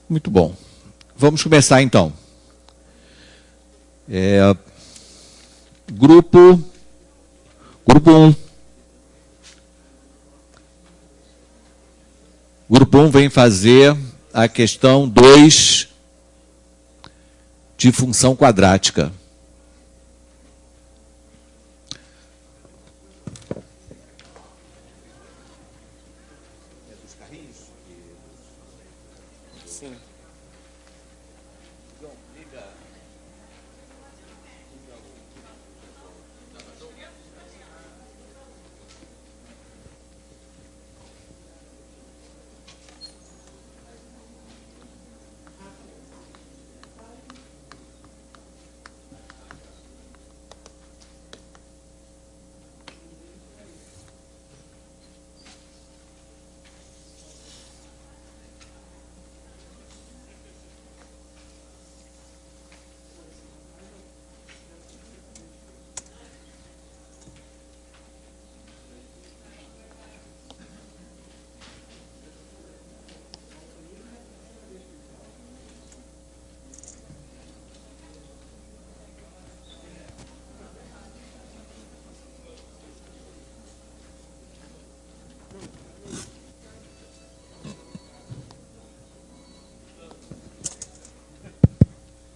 Muito bom. Vamos começar então. Grupo 1. Grupo 1 vem fazer a questão 2 de função quadrática. Sim.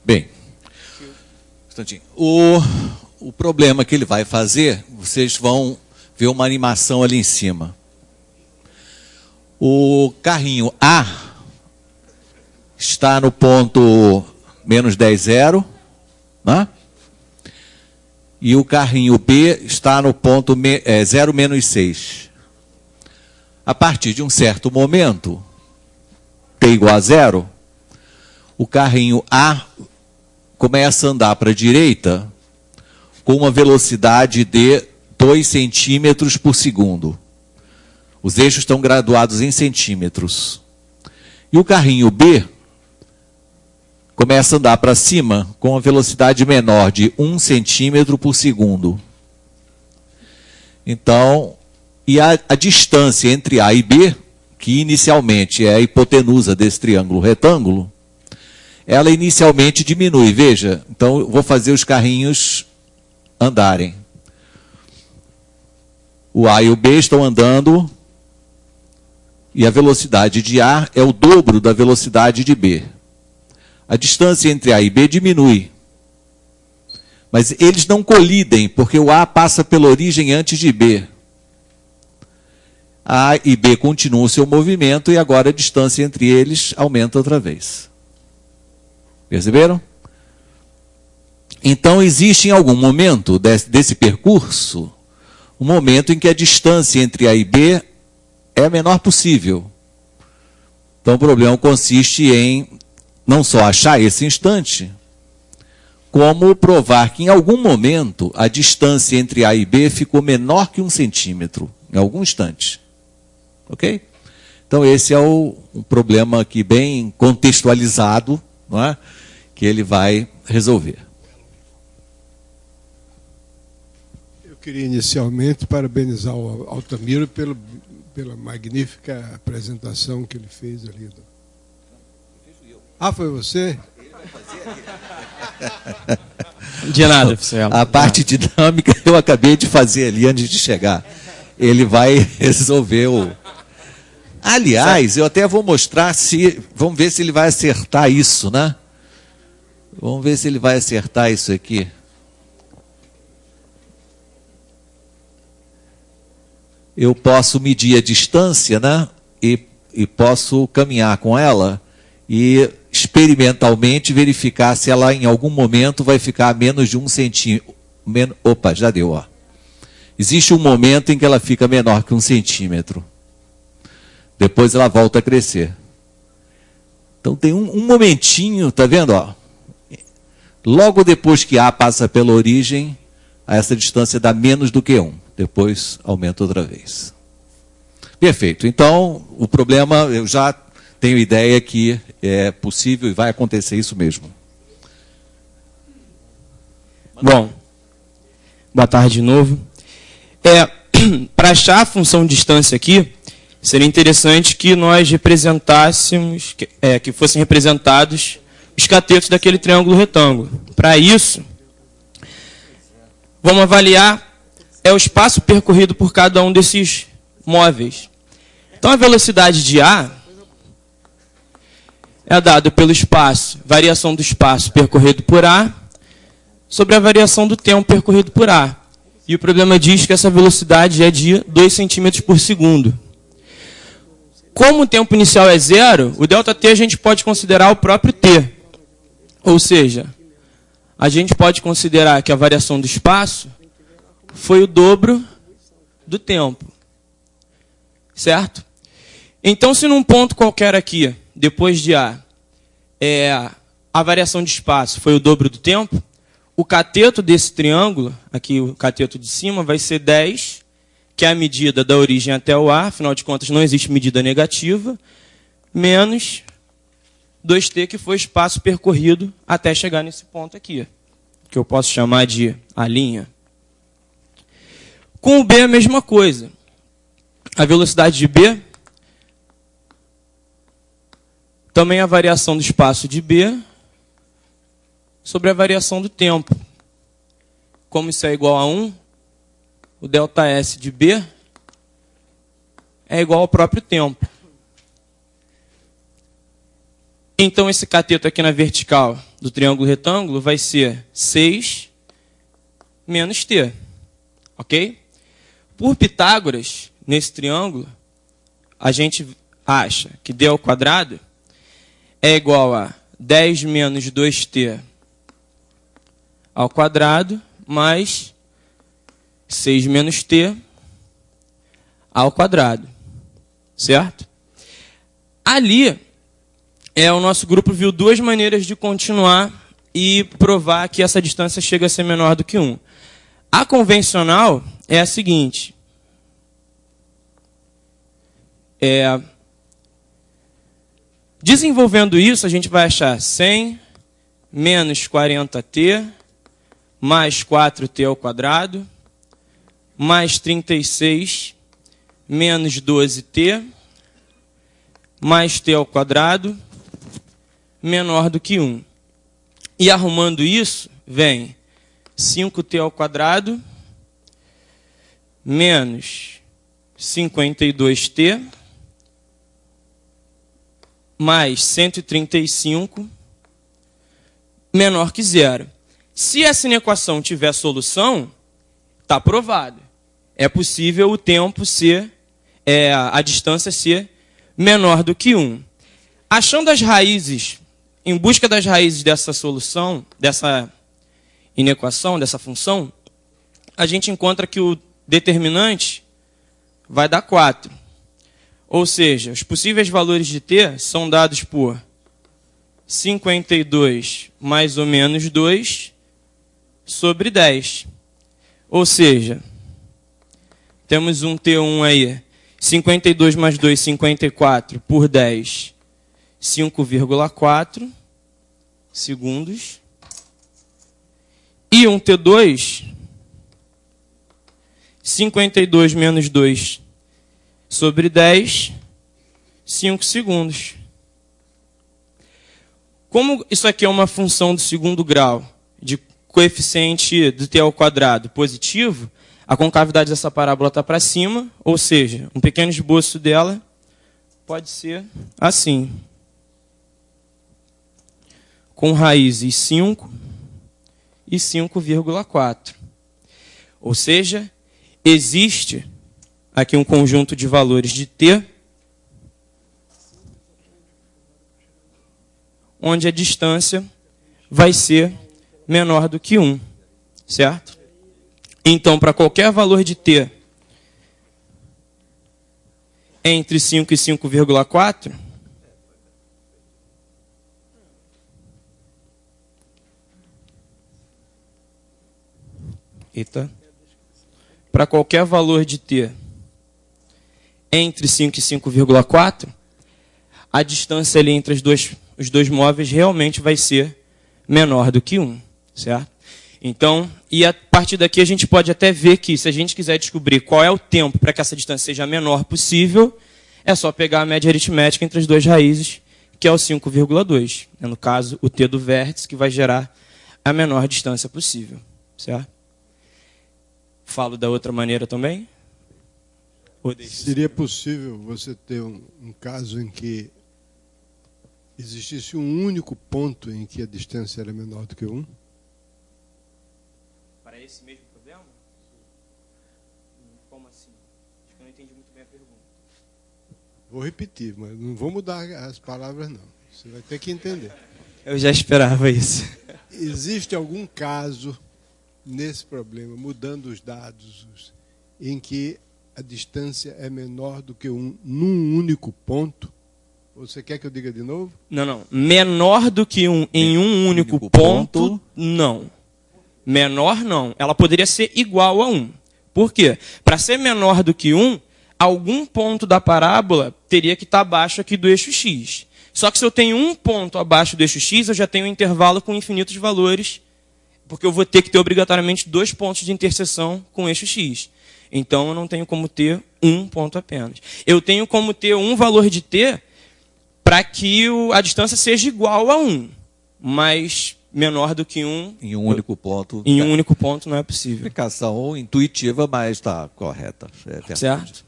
Bem, um instantinho. O problema que ele vai fazer, vocês vão ver uma animação ali em cima. O carrinho A está no ponto menos 10, 0, né? E o carrinho B está no ponto 0, menos 6. A partir de um certo momento, T igual a 0, o carrinho A começa a andar para a direita com uma velocidade de 2 centímetros por segundo. Os eixos estão graduados em centímetros. E o carrinho B começa a andar para cima com uma velocidade menor de 1 centímetro por segundo. Então, e a distância entre A e B, que inicialmente é a hipotenusa desse triângulo retângulo, ela inicialmente diminui. Veja, então eu vou fazer os carrinhos andarem. O A e o B estão andando e a velocidade de A é o dobro da velocidade de B. A distância entre A e B diminui. Mas eles não colidem, porque o A passa pela origem antes de B. A e B continuam o seu movimento e agora a distância entre eles aumenta outra vez. Perceberam? Então existe em algum momento desse percurso um momento em que a distância entre A e B é a menor possível. Então o problema consiste em não só achar esse instante, como provar que em algum momento a distância entre A e B ficou menor que 1 centímetro, em algum instante. Ok? Então esse é um problema aqui bem contextualizado, não é? Que ele vai resolver. Eu queria inicialmente parabenizar o Altamiro pela magnífica apresentação que ele fez ali. Ah, foi você? De nada, oficial. A parte dinâmica eu acabei de fazer ali antes de chegar. Ele vai resolver o... Aliás, eu até vou mostrar se... Vamos ver se ele vai acertar isso, né? Vamos ver se ele vai acertar isso aqui. Eu posso medir a distância, né? E posso caminhar com ela e experimentalmente verificar se ela em algum momento vai ficar a menos de 1 centímetro. Opa, já deu, ó. Existe um momento em que ela fica menor que 1 centímetro. Depois ela volta a crescer. Então tem um momentinho, tá vendo, ó? Logo depois que A passa pela origem, essa distância dá menos do que 1. Depois aumenta outra vez. Perfeito. Então, o problema, eu já tenho ideia que é possível e vai acontecer isso mesmo. Bom, boa tarde de novo. Para achar a função distância aqui, seria interessante que nós representássemos, que fossem representados os catetos daquele triângulo retângulo. Para isso, vamos avaliar o espaço percorrido por cada um desses móveis. Então, a velocidade de A é dada pelo espaço, variação do espaço percorrido por A, sobre a variação do tempo percorrido por A. E o problema diz que essa velocidade é de 2 centímetros por segundo. Como o tempo inicial é zero, o ΔT a gente pode considerar o próprio T. Ou seja, a gente pode considerar que a variação do espaço foi o dobro do tempo. Certo? Então, se num ponto qualquer aqui, depois de A, a variação de espaço foi o dobro do tempo, o cateto desse triângulo, aqui o cateto de cima, vai ser 10, que é a medida da origem até o A, afinal de contas não existe medida negativa, menos 2t, que foi o espaço percorrido até chegar nesse ponto aqui, que eu posso chamar de a linha. Com o B é a mesma coisa. A velocidade de B, também a variação do espaço de B sobre a variação do tempo. Como isso é igual a 1, o ΔS de B é igual ao próprio tempo. Então, esse cateto aqui na vertical do triângulo retângulo vai ser 6 menos t. Ok? Por Pitágoras, nesse triângulo, a gente acha que d ao quadrado é igual a 10 menos 2t ao quadrado mais 6 menos t ao quadrado. Certo? Ali, o nosso grupo viu duas maneiras de continuar e provar que essa distância chega a ser menor do que 1. A convencional é a seguinte. Desenvolvendo isso, a gente vai achar 100 menos 40t mais 4t ao quadrado mais 36 menos 12t mais t ao quadrado menor do que 1. E arrumando isso, vem 5t ao quadrado menos 52t mais 135 menor que zero. Se essa inequação tiver solução, está provado. É possível o tempo ser, a distância ser menor do que 1. Achando as raízes, em busca das raízes dessa solução, dessa inequação, dessa função, a gente encontra que o determinante vai dar 4. Ou seja, os possíveis valores de t são dados por 52 mais ou menos 2 sobre 10. Ou seja, temos um T1 aí, 52 mais 2, 54, por 10, 5,4 segundos. E um T2, 52 menos 2 sobre 10, 5 segundos. Como isso aqui é uma função do segundo grau, de coeficiente do t ao quadrado positivo, a concavidade dessa parábola está para cima, ou seja, um pequeno esboço dela pode ser assim. Com raízes 5 e 5,4. Ou seja, existe aqui um conjunto de valores de t, onde a distância vai ser menor do que 1, certo? Então, para qualquer valor de t entre 5 e 5,4, para qualquer valor de t entre 5 e 5,4, a distância ali entre os dois móveis realmente vai ser menor do que 1, certo? Então, e a partir daqui a gente pode até ver que, se a gente quiser descobrir qual é o tempo para que essa distância seja a menor possível, é só pegar a média aritmética entre as duas raízes, que é o 5,2. No caso, o t do vértice, que vai gerar a menor distância possível. Certo? Falo da outra maneira também? Seria possível você ter um caso em que existisse um único ponto em que a distância era menor do que 1? Para esse mesmo problema? Como assim? Acho que eu não entendi muito bem a pergunta. Vou repetir, mas não vou mudar as palavras, não. Você vai ter que entender. Eu já esperava isso. Existe algum caso nesse problema, mudando os dados, em que a distância é menor do que 1 num único ponto? Você quer que eu diga de novo? Não. Menor do que 1 em um único ponto, não. Menor, não. Ela poderia ser igual a 1. Por quê? Para ser menor do que 1, algum ponto da parábola teria que estar abaixo aqui do eixo x. Só que se eu tenho um ponto abaixo do eixo x, eu já tenho um intervalo com infinitos valores, porque eu vou ter que ter obrigatoriamente 2 pontos de interseção com o eixo x. Então, eu não tenho como ter um ponto apenas. Eu tenho como ter um valor de t para que a distância seja igual a 1, mas menor do que 1. Em um único ponto. Em um único ponto não é possível. Explicação intuitiva, mas está correta. Certo?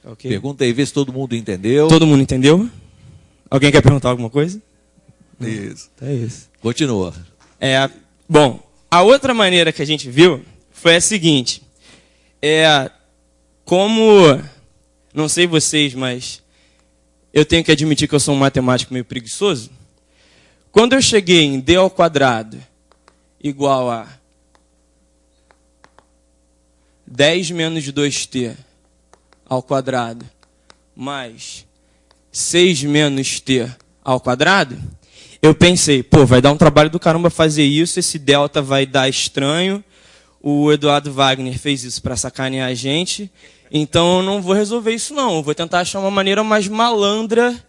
Okay. Pergunta aí, vê se todo mundo entendeu. Todo mundo entendeu? Alguém quer perguntar alguma coisa? Isso. É isso. Continua. Bom, a outra maneira que a gente viu foi a seguinte. Como, não sei vocês, mas eu tenho que admitir que eu sou um matemático meio preguiçoso. Quando eu cheguei em d ao quadrado igual a 10 menos 2t ao quadrado mais 6 menos t ao quadrado, eu pensei, vai dar um trabalho do caramba fazer isso, esse delta vai dar estranho. O Eduardo Wagner fez isso para sacanear a gente, então eu não vou resolver isso não. Eu vou tentar achar uma maneira mais malandra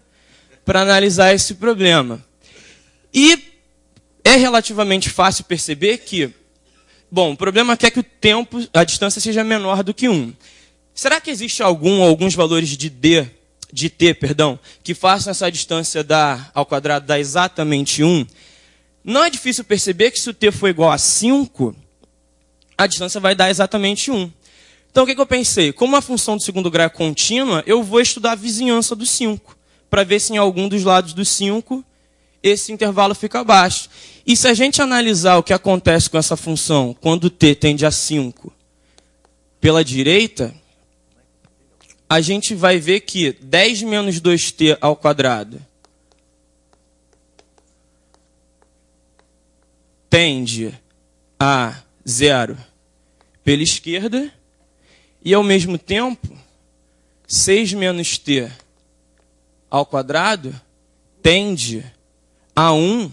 para analisar esse problema. E é relativamente fácil perceber que, o problema é que a distância seja menor do que 1. Será que existe alguns valores de t, que façam essa distância ao quadrado dar exatamente 1? Não é difícil perceber que se o t for igual a 5, a distância vai dar exatamente 1. Então, o que eu pensei? Como a função do segundo grau é contínua, eu vou estudar a vizinhança do 5, para ver se em algum dos lados do 5 esse intervalo fica abaixo. E se a gente analisar o que acontece com essa função quando t tende a 5 pela direita, a gente vai ver que 10 menos 2t ao quadrado tende a 0 pela esquerda e, ao mesmo tempo, 6 menos t ao quadrado tende a 1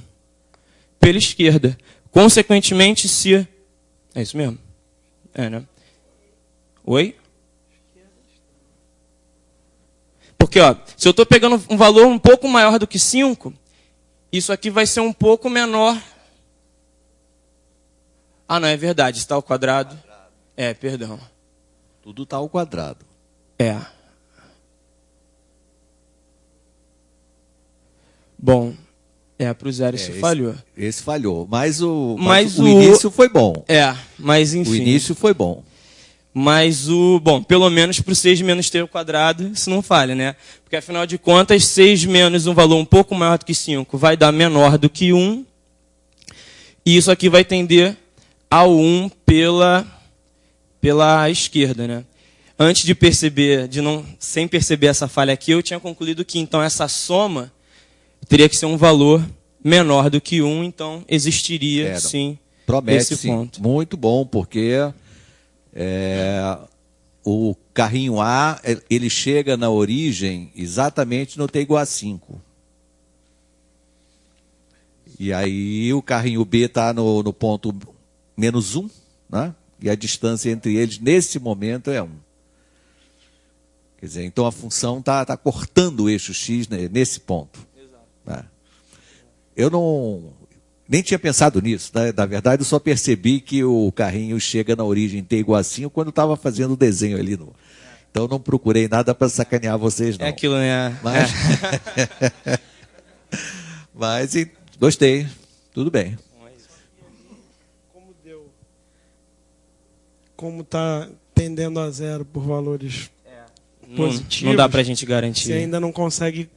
pela esquerda. Consequentemente, se... É isso mesmo? Né? Oi? Porque, se eu estou pegando um valor um pouco maior do que 5, isso aqui vai ser um pouco menor. Não, é verdade, está ao quadrado. Perdão. Tudo está ao quadrado. Bom, para o zero isso falhou. Esse falhou, mas o início foi bom. Mas enfim. O início foi bom. Mas pelo menos para o 6 menos t ao quadrado, isso não falha, né? Porque afinal de contas, 6 menos um valor um pouco maior do que 5 vai dar menor do que 1. E isso aqui vai tender ao 1 pela esquerda, né? Antes de perceber, sem perceber essa falha aqui, eu tinha concluído que então essa soma teria que ser um valor menor do que 1, então existiria sim promete, esse ponto. Muito bom, porque o carrinho A ele chega na origem exatamente no t igual a 5. E aí o carrinho B está no ponto menos 1, né? E a distância entre eles nesse momento é 1. Quer dizer, então a função está cortando o eixo x nesse ponto. Exato. Né? Eu nem tinha pensado nisso. Né? Na verdade, eu só percebi que o carrinho chega na origem t igual a 5 quando eu estava fazendo o desenho ali. Então não procurei nada para sacanear vocês, não. É aquilo, né? Mas, mas gostei. Tudo bem. Como está tendendo a zero por valores positivos, Não dá para a gente garantir. você ainda não consegue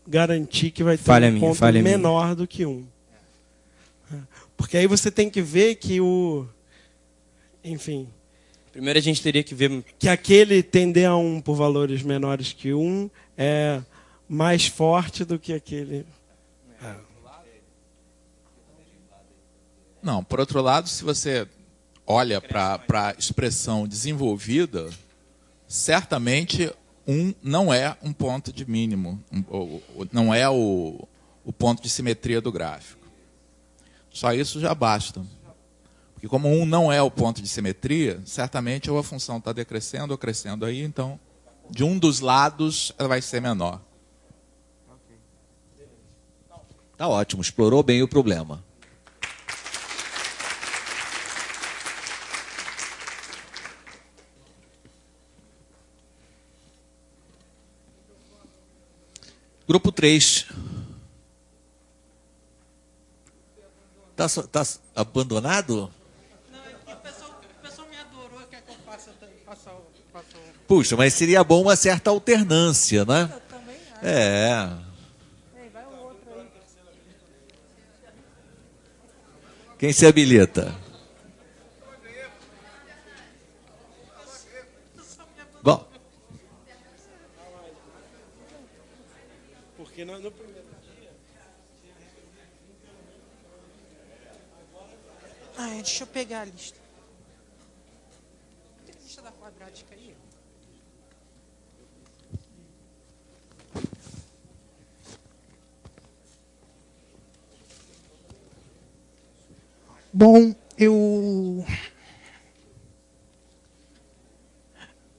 garantir que vai ter Falha um minha, ponto falha minha. menor do que 1. Porque aí você tem que ver que enfim, Primeiro a gente teria que ver... que aquele tender a 1 por valores menores que 1 é mais forte do que aquele. Não, por outro lado, se você olha para a expressão desenvolvida, certamente 1 não é um ponto de mínimo, não é o ponto de simetria do gráfico. Só isso já basta. Porque como 1 não é o ponto de simetria, certamente ou a função está decrescendo ou crescendo aí, então, de um dos lados, ela vai ser menor. Tá ótimo, explorou bem o problema. Grupo 3. Tá abandonado? Não, é que o pessoal me adorou, quer que eu passe Puxa, mas seria bom uma certa alternância, né? Eu também acho. É. Ei, vai o outro aí. Quem se habilita? Bom, Porque no primeiro dia... Ai, deixa eu pegar a lista. Tem a lista da quadrática aí? Bom, eu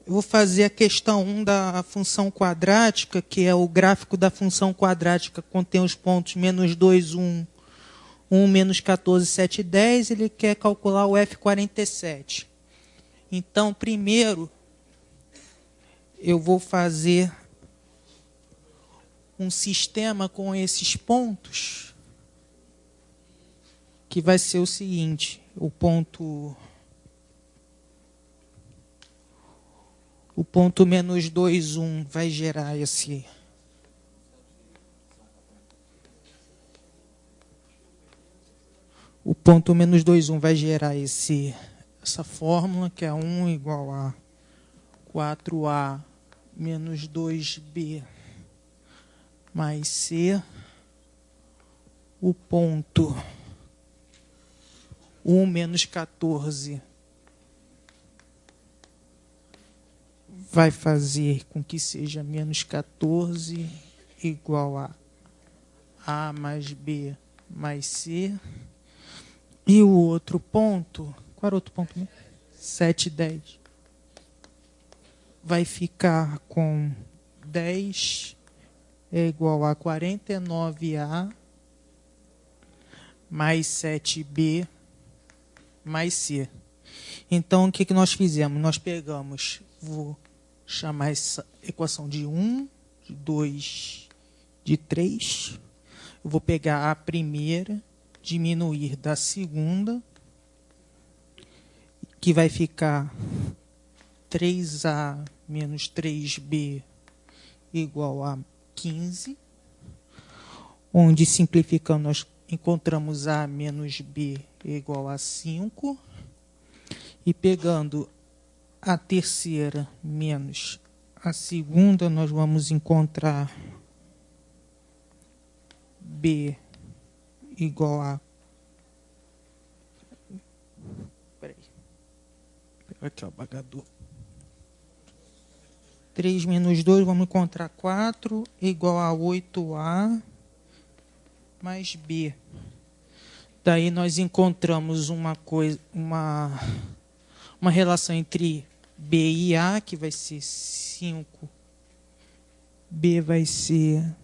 vou fazer a questão 1 da função quadrática, que é o gráfico da função quadrática, contém os pontos menos 2, 1, 1, menos 14, 7 e 10. Ele quer calcular o F47. Então, primeiro, eu vou fazer um sistema com esses pontos, que vai ser o seguinte: o ponto menos 2, 1 vai gerar esse... O ponto menos 2, 1 vai gerar essa fórmula, que é 1 igual a 4A menos 2B mais C. O ponto 1 menos 14 vai fazer com que seja menos 14 igual a A mais B mais C. E o outro ponto, qual era o outro ponto? 7 e 10. Vai ficar com 10 é igual a 49A mais 7B mais C. Então, o que nós fizemos? Nós pegamos, vou chamar essa equação de 1, de 2, de 3. Eu vou pegar a primeira, diminuir da segunda, que vai ficar 3A menos 3B igual a 15, onde, simplificando, nós encontramos A menos B igual a 5, e pegando a terceira menos a segunda, nós vamos encontrar B igual a... Peraí. Aqui, ó, apagador. 3 menos 2, vamos encontrar 4 igual a 8A mais B. Daí nós encontramos uma relação entre B e A, que vai ser 5. B vai ser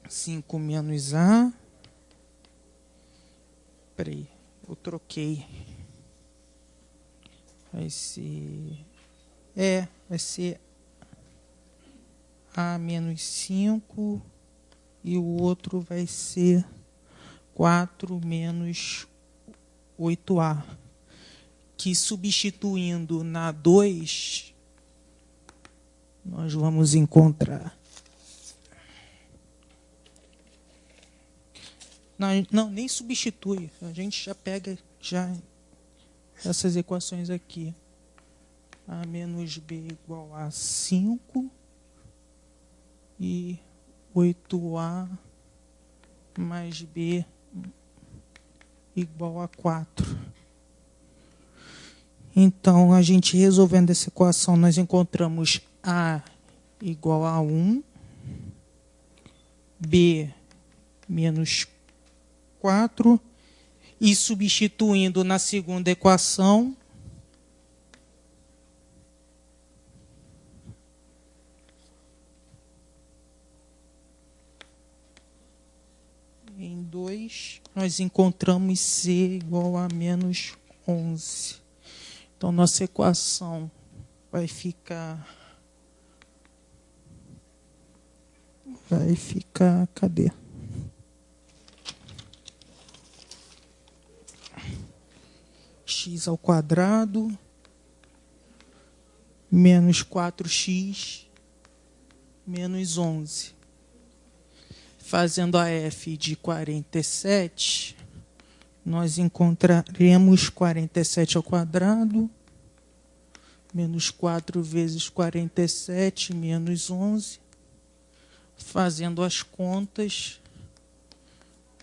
5 menos A. Peraí, eu troquei. Vai ser Vai ser A menos 5 e o outro vai ser 4 menos 8A. Que substituindo na 2, nós vamos encontrar. Não, nem substitui. A gente já pega essas equações aqui. A menos B igual a 5 e 8A mais B igual a 4. Então, a gente resolvendo essa equação, nós encontramos A igual a 1, B menos 4, e substituindo na segunda equação, em 2, nós encontramos C igual a menos 11. Então, nossa equação vai ficar... Cadê? X ao quadrado menos 4x menos 11. Fazendo a f de 47, nós encontraremos 47 ao quadrado menos 4 vezes 47 menos 11. Fazendo as contas,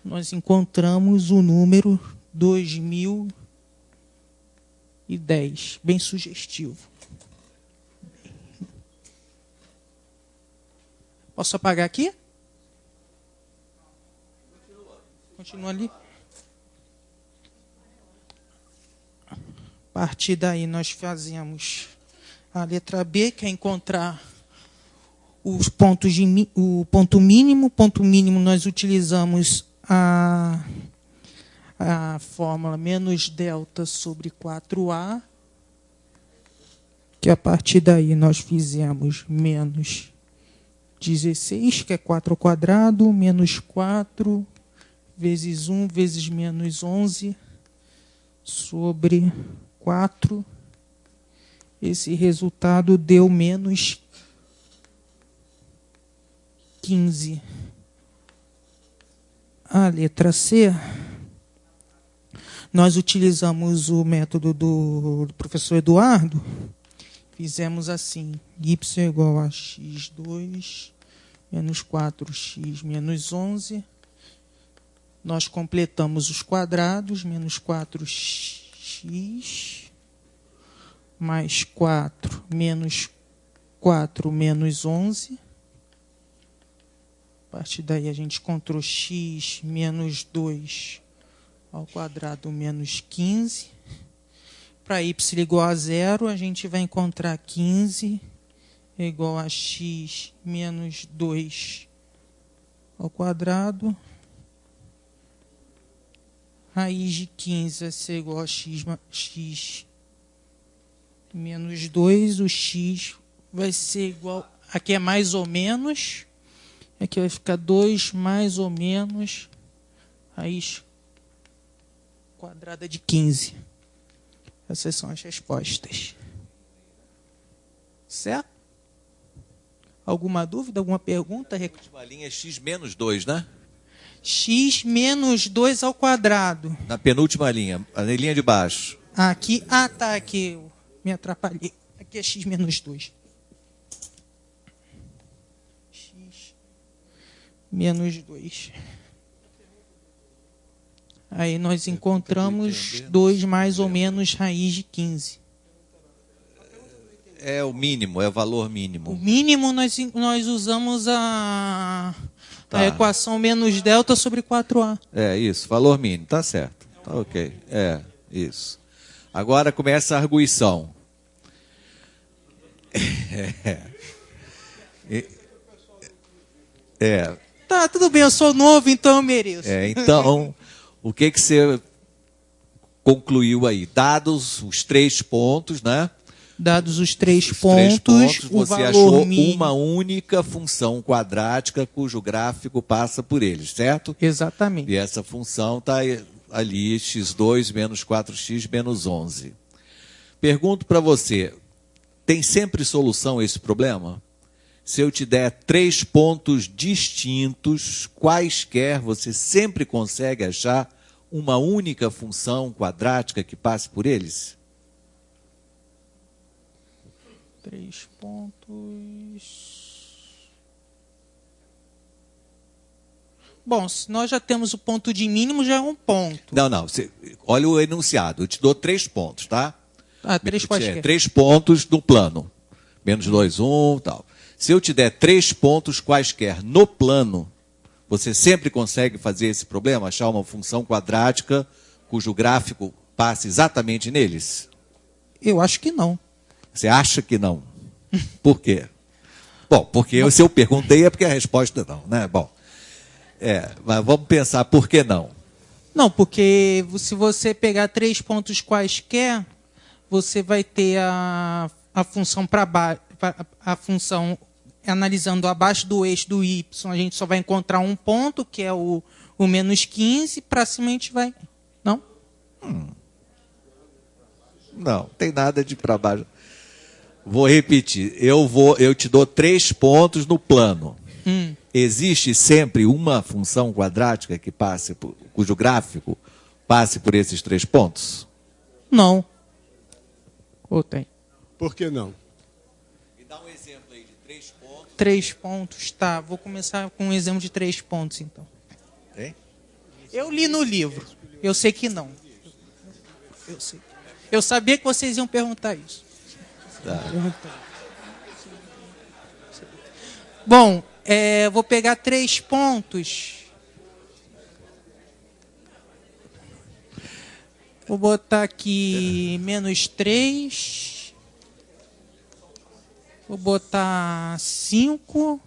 nós encontramos o número 2010. Bem sugestivo. Posso apagar aqui? Continua ali. A partir daí, nós fazemos a letra B, que é encontrar os pontos o ponto mínimo. Ponto mínimo, nós utilizamos a fórmula menos delta sobre 4A, que a partir daí nós fizemos menos 16, que é 4 ao quadrado, menos 4 vezes 1 vezes menos 11 sobre 4. Esse resultado deu menos 15. A letra C, nós utilizamos o método do professor Eduardo. Fizemos assim: y igual a x2 menos 4x menos 11. Nós completamos os quadrados, menos 4x mais 4 menos 11. A partir daí a gente encontrou x menos 2 ao quadrado menos 15. Para y igual a 0, a gente vai encontrar 15 igual a x menos 2 ao quadrado. Raiz de 15 vai ser igual a x menos 2. O x vai ser igual... Aqui é mais ou menos. Aqui vai ficar 2 mais ou menos raiz quadrada de 15. Essas são as respostas. Certo? Alguma dúvida, alguma pergunta? A última linha é x menos 2, né? X menos 2 ao quadrado. Na penúltima linha, na linha de baixo. Aqui, tá, aqui eu me atrapalhei. Aqui é x menos 2. X menos 2. Aí nós encontramos 2 mais ou menos raiz de 15. É o mínimo, é o valor mínimo. O mínimo nós usamos a equação menos delta sobre 4A. É isso, valor mínimo, tá certo. Tá ok, isso. Agora começa a arguição. Tá, tudo bem, eu sou novo, então eu mereço. Então, o que você concluiu aí? Dados os 3 pontos, né? Dados os três Os pontos, três pontos, o você valor achou mínimo. uma única função quadrática cujo gráfico passa por eles, certo? Exatamente. E essa função está ali, x2 menos 4x menos 11. Pergunto para você, tem sempre solução a esse problema? Se eu te der 3 pontos distintos, quaisquer, você sempre consegue achar uma única função quadrática que passe por eles? 3 pontos. Bom, se nós já temos o ponto de mínimo, já é um ponto. Não. Olha o enunciado. Eu te dou 3 pontos, tá? 3 quaisquer. 3 pontos no plano. Menos 2, 1, tal. Se eu te der 3 pontos quaisquer no plano, você sempre consegue fazer esse problema? Achar uma função quadrática cujo gráfico passe exatamente neles? Eu acho que não. Você acha que não? Por quê? Bom, porque se eu perguntei é porque a resposta não, né? Bom, mas vamos pensar por que não. Não, porque se você pegar 3 pontos quaisquer, você vai ter a função para baixo, a função analisando abaixo do eixo do y, a gente só vai encontrar um ponto, que é o menos 15, para cima a gente vai... Não? Não, tem nada de para baixo. Vou repetir. Eu te dou 3 pontos no plano. Existe sempre uma função quadrática que passe cujo gráfico passe por esses 3 pontos? Não. Ou tem? Por que não? Me dá um exemplo aí de 3 pontos. 3 pontos, tá. Vou começar com um exemplo de 3 pontos, então. Hein? Eu li no livro. Eu sei que não. Eu sei. Eu sabia que vocês iam perguntar isso. Tá. Bom, vou pegar 3 pontos. Vou botar aqui menos 3. Vou botar 5.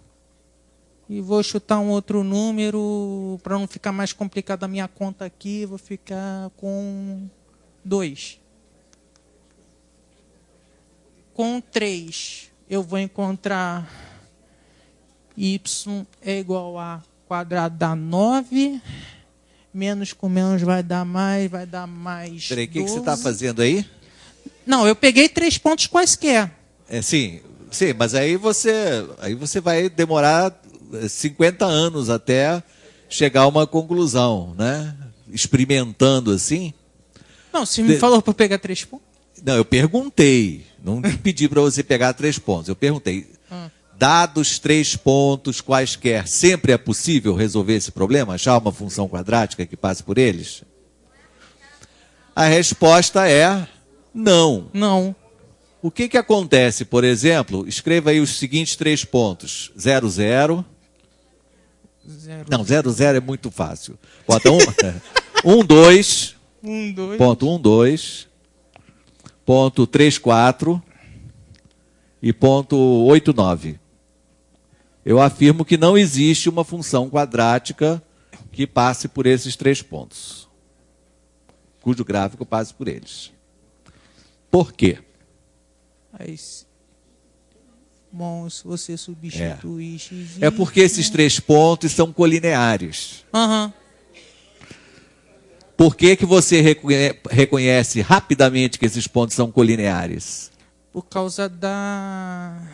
E vou chutar um outro número para não ficar mais complicado a minha conta aqui. Vou ficar com 2. Com 3, eu vou encontrar y é igual a quadrado da 9. Menos com menos vai dar mais Peraí, o que 12. você está fazendo aí? Não, eu peguei 3 pontos quaisquer. Sim, mas aí você vai demorar 50 anos até chegar a uma conclusão, né? Experimentando assim. Não, você me falou para pegar 3 pontos. Não, eu perguntei. Não pedi para você pegar 3 pontos. Eu perguntei. Dados 3 pontos quaisquer, sempre é possível resolver esse problema? Achar uma função quadrática que passe por eles? A resposta é não. Não. O que acontece, por exemplo? Escreva aí os seguintes 3 pontos. 0, 0. Não, 0, 0 é muito fácil. Bota 1, 2. 1, 2. Ponto 1, 2. Ponto 3, 4. E ponto 8, 9. Eu afirmo que não existe uma função quadrática que passe por esses 3 pontos, cujo gráfico passe por eles. Por quê? Aí, bom, se você substituir x... É porque esses 3 pontos são colineares. Por que você reconhece rapidamente que esses pontos são colineares? Por causa da...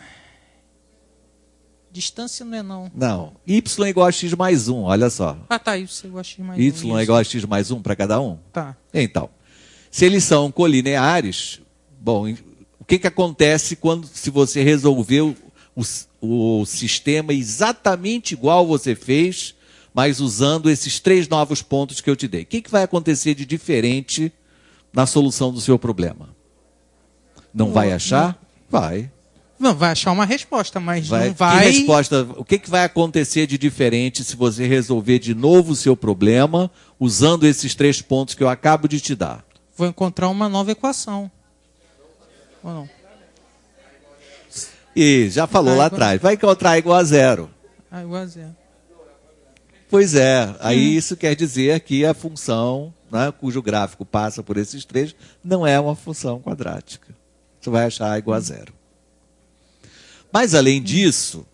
Distância não é não. Não. Y é igual a x mais 1, olha só. Tá, y é igual a x mais 1. Y é igual a x mais 1 para cada um? Tá. Então, se eles são colineares, bom, o que acontece se você resolveu o sistema exatamente igual você fez, mas usando esses 3 novos pontos que eu te dei? O que vai acontecer de diferente na solução do seu problema? Não vai achar? Vai. Não, vai achar uma resposta, mas não vai... Que resposta? O que vai acontecer de diferente se você resolver de novo o seu problema usando esses 3 pontos que eu acabo de te dar? Vou encontrar uma nova equação. Ou não? E já falou lá atrás. Vai encontrar igual a 0. Igual a 0. Pois é. Aí isso quer dizer que a função, né, cujo gráfico passa por esses 3, não é uma função quadrática. você vai achar A igual a zero. Mas, além disso,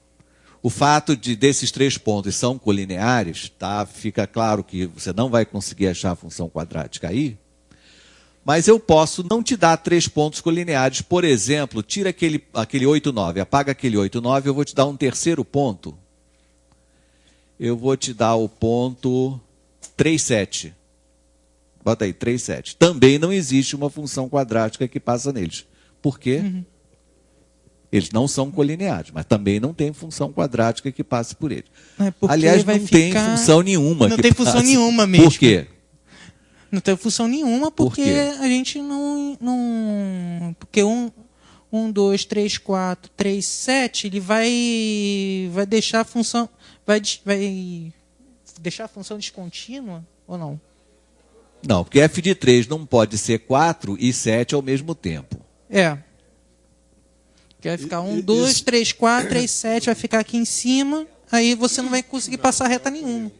o fato desses 3 pontos são colineares, tá? Fica claro que você não vai conseguir achar a função quadrática aí, mas eu posso não te dar 3 pontos colineares. Por exemplo, tira aquele 8, 9, apaga aquele 8, 9, eu vou te dar um terceiro ponto. Eu vou te dar o ponto 3, 7. Bota aí, 3, 7. Também não existe uma função quadrática que passa neles. Por quê? Eles não são colineares, mas também não tem função quadrática que passe por eles. Aliás, não tem função nenhuma. Não tem função nenhuma mesmo. Por quê? Não tem função nenhuma porque a gente não porque 1, 2, 3, 4, 3, 7, ele vai deixar a função vai deixar a função descontínua ou não? Não, porque f de 3 não pode ser 4 e 7 ao mesmo tempo. É. Que vai ficar 1, 2, 3, 4, 3, 7, vai ficar aqui em cima, aí você não vai conseguir passar reta nenhuma.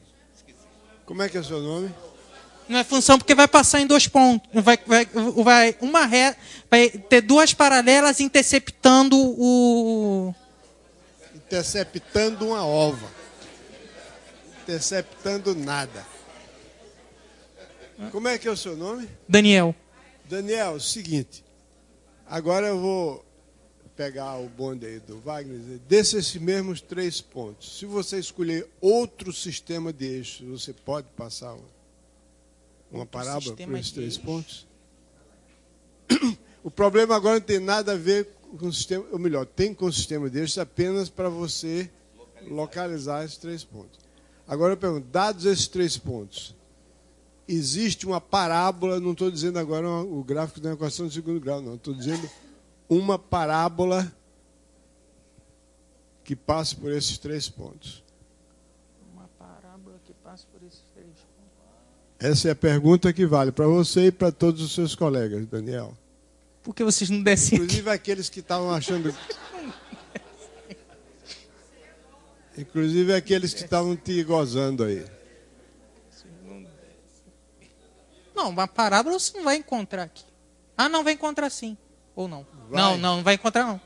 Como é que é o seu nome? Não é função porque vai passar em 2 pontos. Vai ter 2 paralelas interceptando o... Interceptando uma ova. Interceptando nada. Como é que é o seu nome? Daniel. Daniel, seguinte. Agora eu vou pegar o bonde aí do Wagner e dizer, desses mesmos 3 pontos, se você escolher outro sistema de eixos, você pode passar uma parábola por esses 3 pontos? O problema agora não tem nada a ver com o sistema, ou melhor, tem com o sistema de eixos apenas para você localizar esses 3 pontos. Agora eu pergunto, dados esses 3 pontos, existe uma parábola, não estou dizendo agora o gráfico da equação de segundo grau, não, estou dizendo uma parábola que passe por esses 3 pontos. Uma parábola que passe por esses 3 pontos. Essa é a pergunta que vale para você e para todos os seus colegas, Daniel. Por que vocês não descem aqui? Inclusive aqueles que estavam achando... Inclusive aqueles que estavam te gozando aí. Não, uma parábola você não vai encontrar aqui. Ah, não, vai encontrar sim. Ou não? Vai. Não vai encontrar não.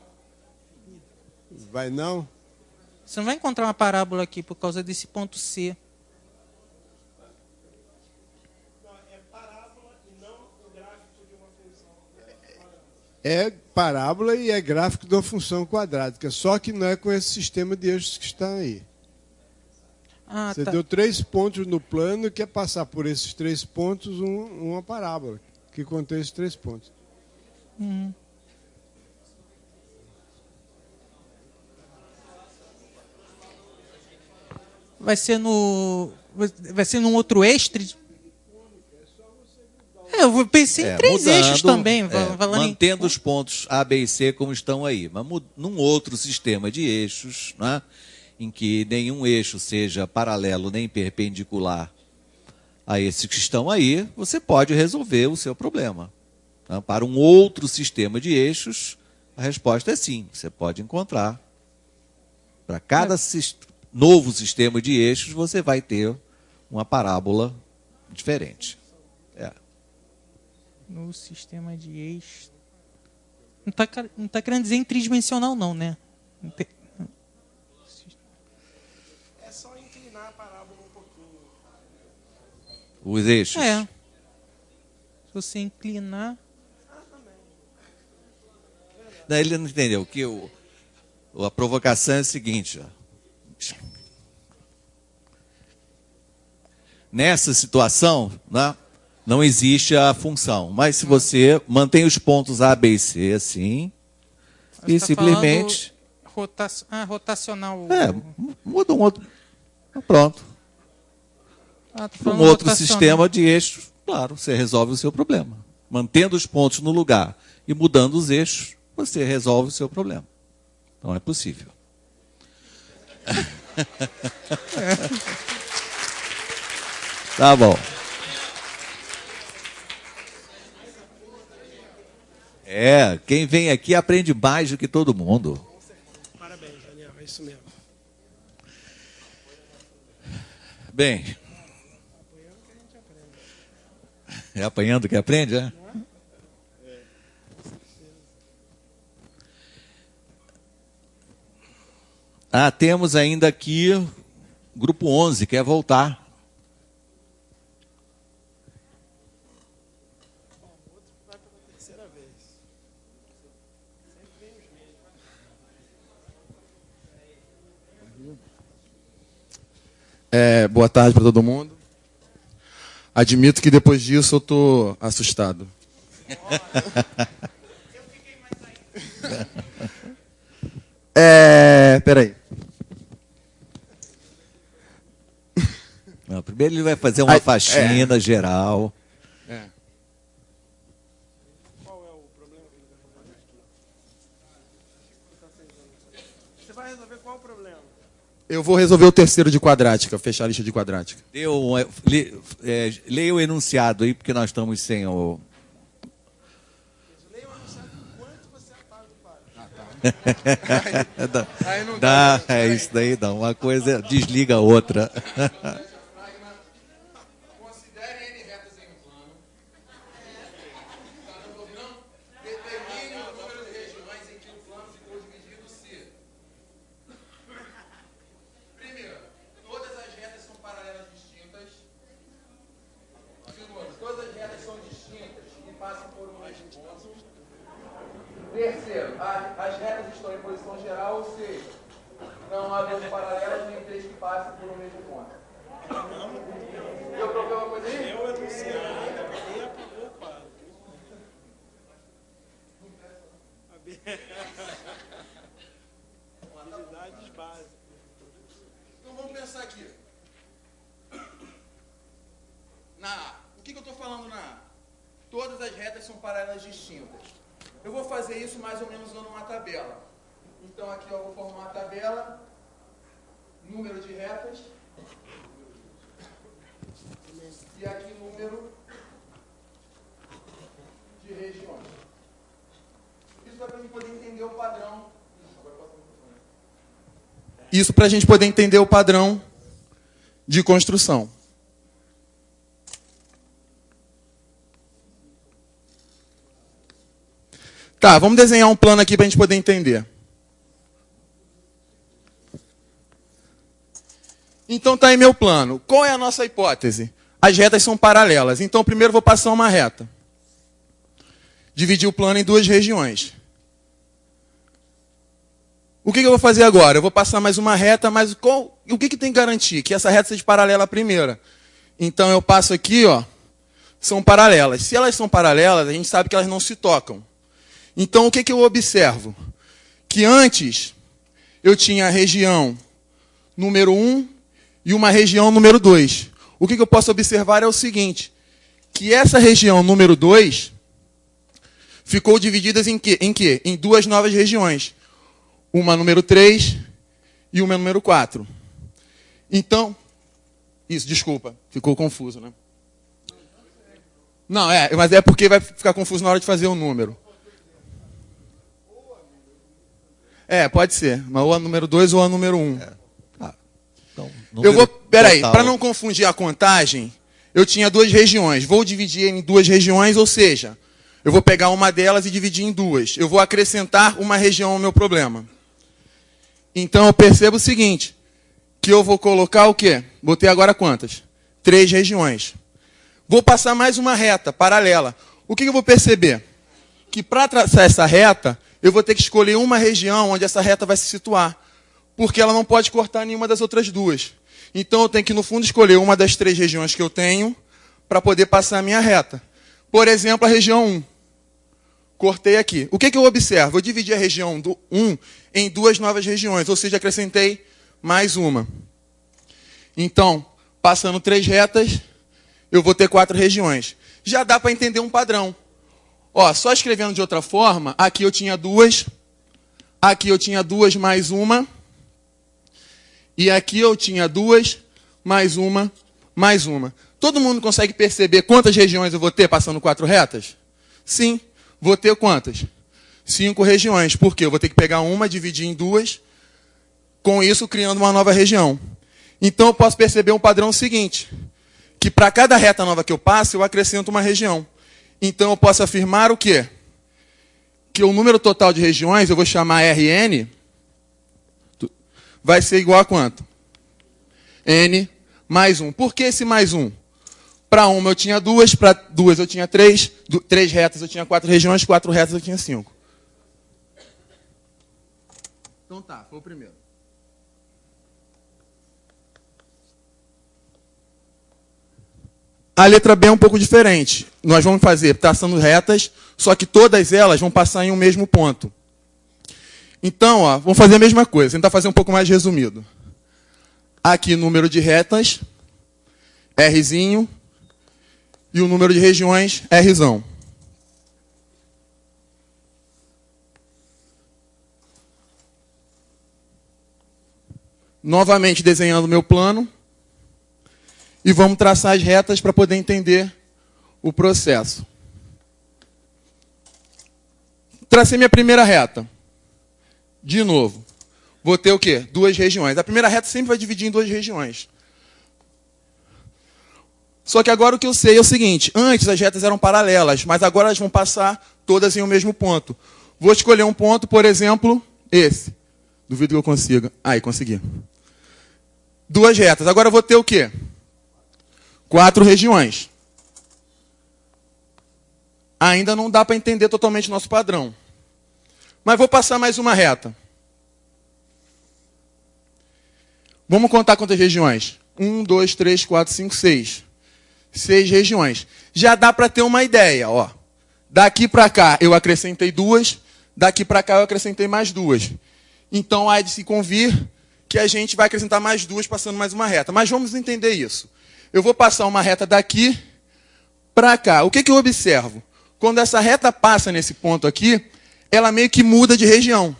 Vai não? Você não vai encontrar uma parábola aqui por causa desse ponto C. É parábola e é gráfico de uma função quadrática, só que não é com esse sistema de eixos que está aí. Ah, Você tá. deu 3 pontos no plano e quer passar por esses 3 pontos uma parábola que contém esses 3 pontos. Vai ser num outro extra? Eu pensei em 3 eixos também. Mantendo os pontos A, B e C como estão aí. Mas num outro sistema de eixos, né, em que nenhum eixo seja paralelo nem perpendicular a esses que estão aí, você pode resolver o seu problema. Tá? Para um outro sistema de eixos, a resposta é sim. Você pode encontrar. Para cada novo sistema de eixos, você vai ter uma parábola diferente. No sistema de eixos. Não está querendo dizer em tridimensional, não, né? É só inclinar a parábola um pouquinho. Os eixos. É. Se você inclinar. Não, ele não entendeu. Que a provocação é a seguinte. Ó. Nessa situação, né, não existe a função. Mas se você mantém os pontos A, B e C assim, Você e tá simplesmente... rotacional. Muda um outro... Pronto. Tá Para falando um outro rotacional. sistema de eixos, claro, você resolve o seu problema. Mantendo os pontos no lugar e mudando os eixos, você resolve o seu problema. Então é possível. Tá bom. Quem vem aqui aprende mais do que todo mundo. Parabéns, Daniel, é isso mesmo. Bem. É apanhando que aprende, é? Ah, temos ainda aqui grupo 11, quer voltar. Boa tarde para todo mundo. Admito que depois disso eu estou assustado. Peraí. Não, primeiro ele vai fazer uma faxina geral. Qual é o problema? Você vai resolver qual o problema? Eu vou resolver o terceiro de quadrática, fechar a lista de quadrática. Leia o enunciado aí, porque nós estamos sem o... Leia o enunciado enquanto você apaga o quadro. É isso daí, não. Uma coisa desliga a outra. Considere N retas em um plano. Determine o número de regiões em que o plano ficou dividido se... Primeiro, todas as retas são paralelas distintas. Segundo, todas as retas são distintas e passam por um mesmo ponto. Terceiro, as retas estão em posição geral, ou seja, não há duas paralelas nem três que passem por um mesmo ponto. Eu coloquei uma coisa aí? Eu enunciei ainda, nem apagou o quadro. Habilidades básicas. Então vamos pensar aqui. O que eu estou falando na A? Todas as retas são paralelas distintas. Eu vou fazer isso mais ou menos usando uma tabela. Então aqui eu vou formar uma tabela, número de retas, e aqui número de regiões. Isso para a gente poder entender o padrão. Isso para a gente poder entender o padrão de construção. Tá, vamos desenhar um plano aqui para a gente poder entender. Então tá aí meu plano. Qual é a nossa hipótese? As retas são paralelas. Então primeiro eu vou passar uma reta. Dividir o plano em duas regiões. O que eu vou fazer agora? Eu vou passar mais uma reta, mas o que tem que garantir? Que essa reta seja paralela à primeira. Então eu passo aqui, ó, são paralelas. Se elas são paralelas, a gente sabe que elas não se tocam. Então o que eu observo? Que antes eu tinha a região número 1 e uma região número 2. O que eu posso observar é o seguinte, que essa região número 2 ficou dividida em quê? Em duas novas regiões. Uma número 3 e uma número 4. Então, desculpa, ficou confuso, né? Não, mas é porque vai ficar confuso na hora de fazer o número. Pode ser, mas ou a número 2 ou a número 1. Então, peraí, para não confundir a contagem, eu tinha duas regiões. Vou dividir em duas regiões, ou seja, eu vou pegar uma delas e dividir em duas. Eu vou acrescentar uma região ao meu problema. Então eu percebo o seguinte, que eu vou colocar o quê? Botei agora quantas? 3 regiões. Vou passar mais uma reta paralela. O que eu vou perceber? Que para traçar essa reta, eu vou ter que escolher uma região onde essa reta vai se situar. Porque ela não pode cortar nenhuma das outras duas. Então eu tenho que, no fundo, escolher uma das 3 regiões que eu tenho para poder passar a minha reta. Por exemplo, a região 1. Cortei aqui. O que eu observo? Eu dividi a região do 1 em duas novas regiões, ou seja, acrescentei mais uma. Então, passando 3 retas, eu vou ter 4 regiões. Já dá para entender um padrão. Ó, só escrevendo de outra forma, aqui eu tinha 2, aqui eu tinha 2 mais uma, e aqui eu tinha 2 mais uma, mais uma. Todo mundo consegue perceber quantas regiões eu vou ter passando 4 retas? Sim. Vou ter quantas? 5 regiões. Por quê? Eu vou ter que pegar uma, dividir em duas, com isso criando uma nova região. Então eu posso perceber um padrão seguinte, que para cada reta nova que eu passo, eu acrescento uma região. Então eu posso afirmar o quê? Que o número total de regiões, eu vou chamar Rn, vai ser igual a quanto? N mais 1. Por que esse mais 1? Para uma eu tinha 2, para 2 eu tinha 3, 3 retas eu tinha 4 regiões, 4 retas eu tinha 5. Então tá, foi o primeiro. A letra B é um pouco diferente. Nós vamos fazer traçando retas, só que todas elas vão passar em um mesmo ponto. Então, ó, vamos fazer a mesma coisa, tentar fazer um pouco mais resumido. Aqui, número de retas, Rzinho, e o número de regiões, Rzão. Novamente desenhando o meu plano. E vamos traçar as retas para poder entender o processo. Tracei minha primeira reta. De novo. Vou ter o quê? 2 regiões. A primeira reta sempre vai dividir em 2 regiões. Só que agora o que eu sei é o seguinte. Antes as retas eram paralelas, mas agora elas vão passar todas em um mesmo ponto. Vou escolher um ponto, por exemplo, esse. Duvido que eu consiga. Aí, consegui. 2 retas. Agora eu vou ter o quê? 4 regiões. Ainda não dá para entender totalmente o nosso padrão. Mas vou passar mais uma reta. Vamos contar quantas regiões? 1, 2, 3, 4, 5, 6. 6 regiões. Já dá para ter uma ideia. Ó. Daqui para cá eu acrescentei 2. Daqui para cá eu acrescentei mais 2. Então há de se convir que a gente vai acrescentar mais 2 passando mais uma reta. Mas vamos entender isso. Eu vou passar uma reta daqui para cá. O que eu observo? Quando essa reta passa nesse ponto aqui, ela meio que muda de região.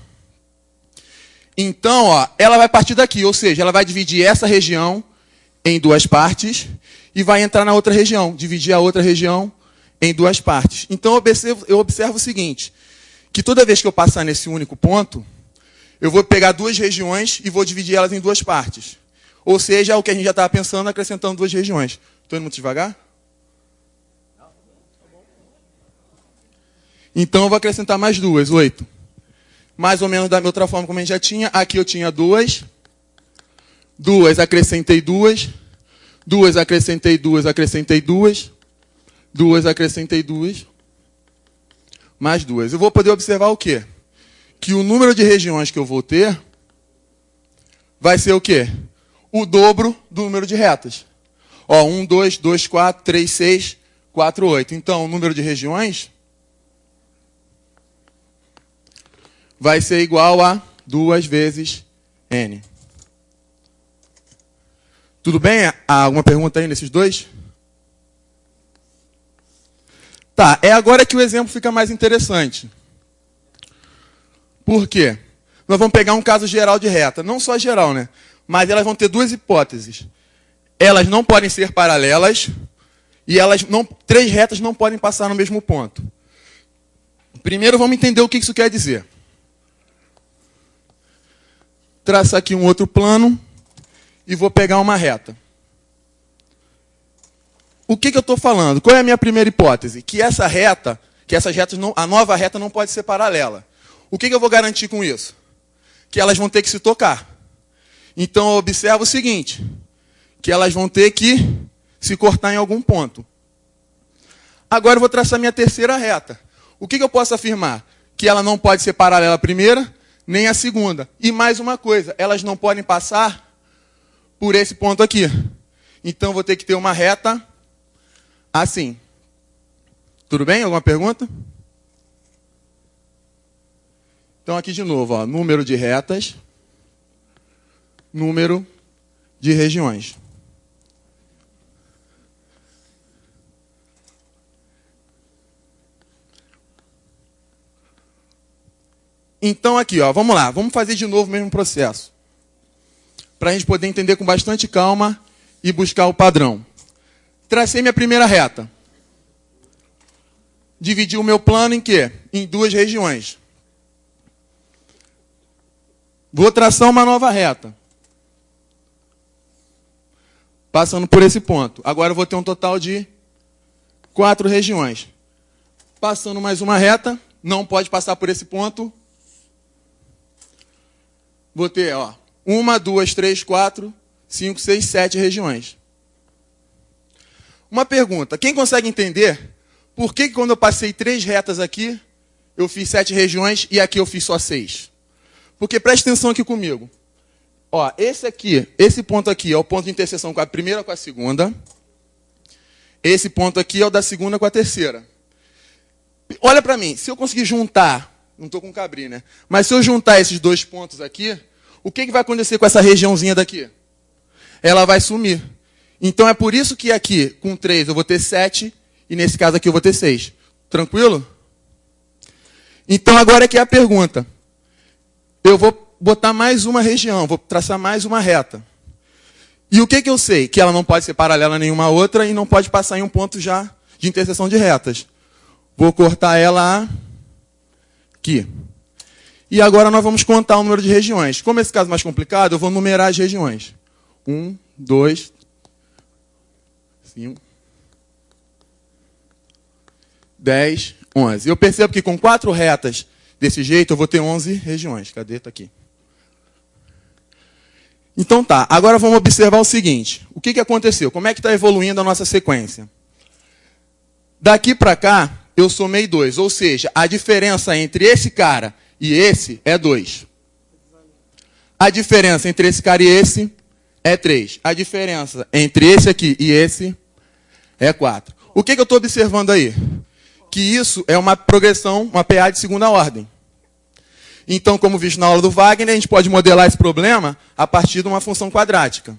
Então, ó, ela vai partir daqui, ou seja, ela vai dividir essa região em 2 partes e vai entrar na outra região, dividir a outra região em 2 partes. Então, eu observo o seguinte, que toda vez que eu passar nesse único ponto, eu vou pegar 2 regiões e vou dividir elas em 2 partes. Ou seja, é o que a gente já estava pensando, acrescentando 2 regiões. Estou indo muito devagar? Então, eu vou acrescentar mais 2, 8. Mais ou menos da outra forma como a gente já tinha. Aqui eu tinha 2. 2, acrescentei 2. 2, acrescentei 2, acrescentei 2. 2, acrescentei 2. Mais 2. Eu vou poder observar o quê? Que o número de regiões que eu vou ter vai ser o quê? O dobro do número de retas. Ó, 1, 2, 2, 4, 3, 6, 4, 8. Então, o número de regiões vai ser igual a 2 vezes N. Tudo bem? Há alguma pergunta aí nesses dois? Tá, é agora que o exemplo fica mais interessante. Por quê? Nós vamos pegar um caso geral de reta. Não só geral, né? Mas elas vão ter 2 hipóteses. Elas não podem ser paralelas e 3 retas não podem passar no mesmo ponto. Primeiro vamos entender o que isso quer dizer. Traçar aqui um outro plano e vou pegar uma reta. O que eu estou falando? Qual é a minha primeira hipótese? Que essas retas, a nova reta não pode ser paralela. O que eu vou garantir com isso? Que elas vão ter que se tocar. Então, eu observo o seguinte, que elas vão ter que se cortar em algum ponto. Agora, eu vou traçar minha terceira reta. O que eu posso afirmar? Que ela não pode ser paralela à primeira, nem à segunda. E mais uma coisa, elas não podem passar por esse ponto aqui. Então, eu vou ter que ter uma reta assim. Tudo bem? Alguma pergunta? Então, aqui de novo, ó, número de retas, número de regiões. Então, aqui, ó, vamos lá. Vamos fazer de novo o mesmo processo. Para a gente poder entender com bastante calma e buscar o padrão. Tracei minha primeira reta. Dividi o meu plano em quê? Em 2 regiões. Vou traçar uma nova reta. Passando por esse ponto. Agora eu vou ter um total de 4 regiões. Passando mais uma reta. Não pode passar por esse ponto. Vou ter, ó, 1, 2, 3, 4, 5, 6, 7 regiões. Uma pergunta. Quem consegue entender por que quando eu passei 3 retas aqui, eu fiz 7 regiões e aqui eu fiz só 6? Porque preste atenção aqui comigo. Ó, esse ponto aqui é o ponto de interseção com a primeira com a segunda. Esse ponto aqui é o da segunda com a terceira. Olha para mim, se eu conseguir juntar, não estou com cabri, né? Mas se eu juntar esses 2 pontos aqui, o que vai acontecer com essa regiãozinha daqui? Ela vai sumir. Então é por isso que aqui, com 3, eu vou ter 7, e nesse caso aqui eu vou ter 6. Tranquilo? Então agora aqui é a pergunta. Eu vou botar mais uma região, vou traçar mais uma reta. E o que eu sei? Que ela não pode ser paralela a nenhuma outra e não pode passar em um ponto já de interseção de retas. Vou cortar ela aqui. E agora nós vamos contar o número de regiões. Como esse caso é mais complicado, eu vou numerar as regiões. 1, 2, 5, 10, 11. Eu percebo que com 4 retas desse jeito eu vou ter 11 regiões. Cadê? Está aqui. Então tá, agora vamos observar o seguinte. O que aconteceu? Como é que está evoluindo a nossa sequência? Daqui para cá, eu somei 2. Ou seja, a diferença entre esse cara e esse é 2. A diferença entre esse cara e esse é 3. A diferença entre esse aqui e esse é 4. O que eu estou observando aí? Que isso é uma progressão, uma PA de segunda ordem. Então, como visto na aula do Wagner, a gente pode modelar esse problema a partir de uma função quadrática.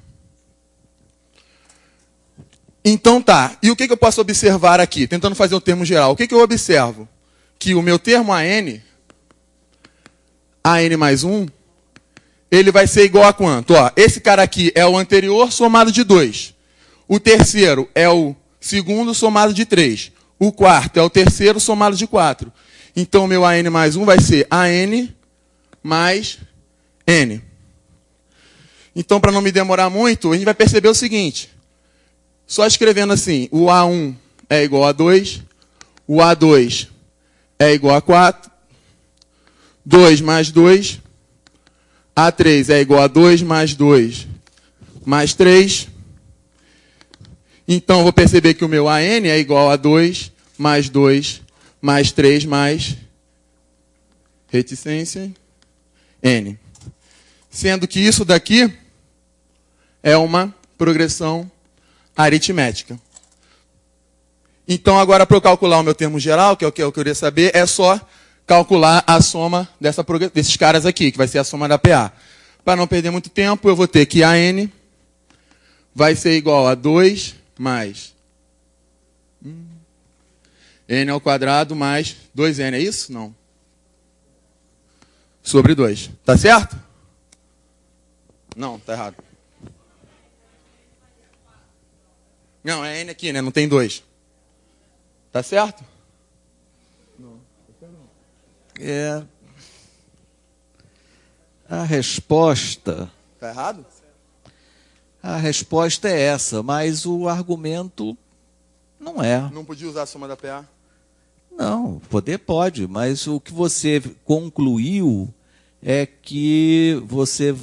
Então tá, e o que eu posso observar aqui? Tentando fazer um termo geral. O que eu observo? Que o meu termo AN mais 1, ele vai ser igual a quanto? Ó, esse cara aqui é o anterior somado de 2. O terceiro é o segundo somado de 3. O quarto é o terceiro somado de 4. Então, o meu AN mais 1 vai ser AN mais N. Então, para não me demorar muito, a gente vai perceber o seguinte. Só escrevendo assim, o A1 é igual a 2, o A2 é igual a 4, 2 mais 2, A3 é igual a 2 mais 2 mais 3. Então, eu vou perceber que o meu AN é igual a 2 mais 2 mais 3 mais reticência N. Sendo que isso daqui é uma progressão aritmética. Então, agora, para eu calcular o meu termo geral, que é o que eu queria saber, é só calcular a soma desses caras aqui, que vai ser a soma da PA. Para não perder muito tempo, eu vou ter que AN vai ser igual a 2 mais N ao quadrado mais 2N, é isso? Não. Sobre 2. Tá certo? Não, tá errado. Não, é N aqui, né? Não tem 2. Tá certo? Não. É. A resposta... Tá errado? A resposta é essa, mas o argumento não é. Não podia usar a soma da PA? Não, poder pode, mas o que você concluiu é que você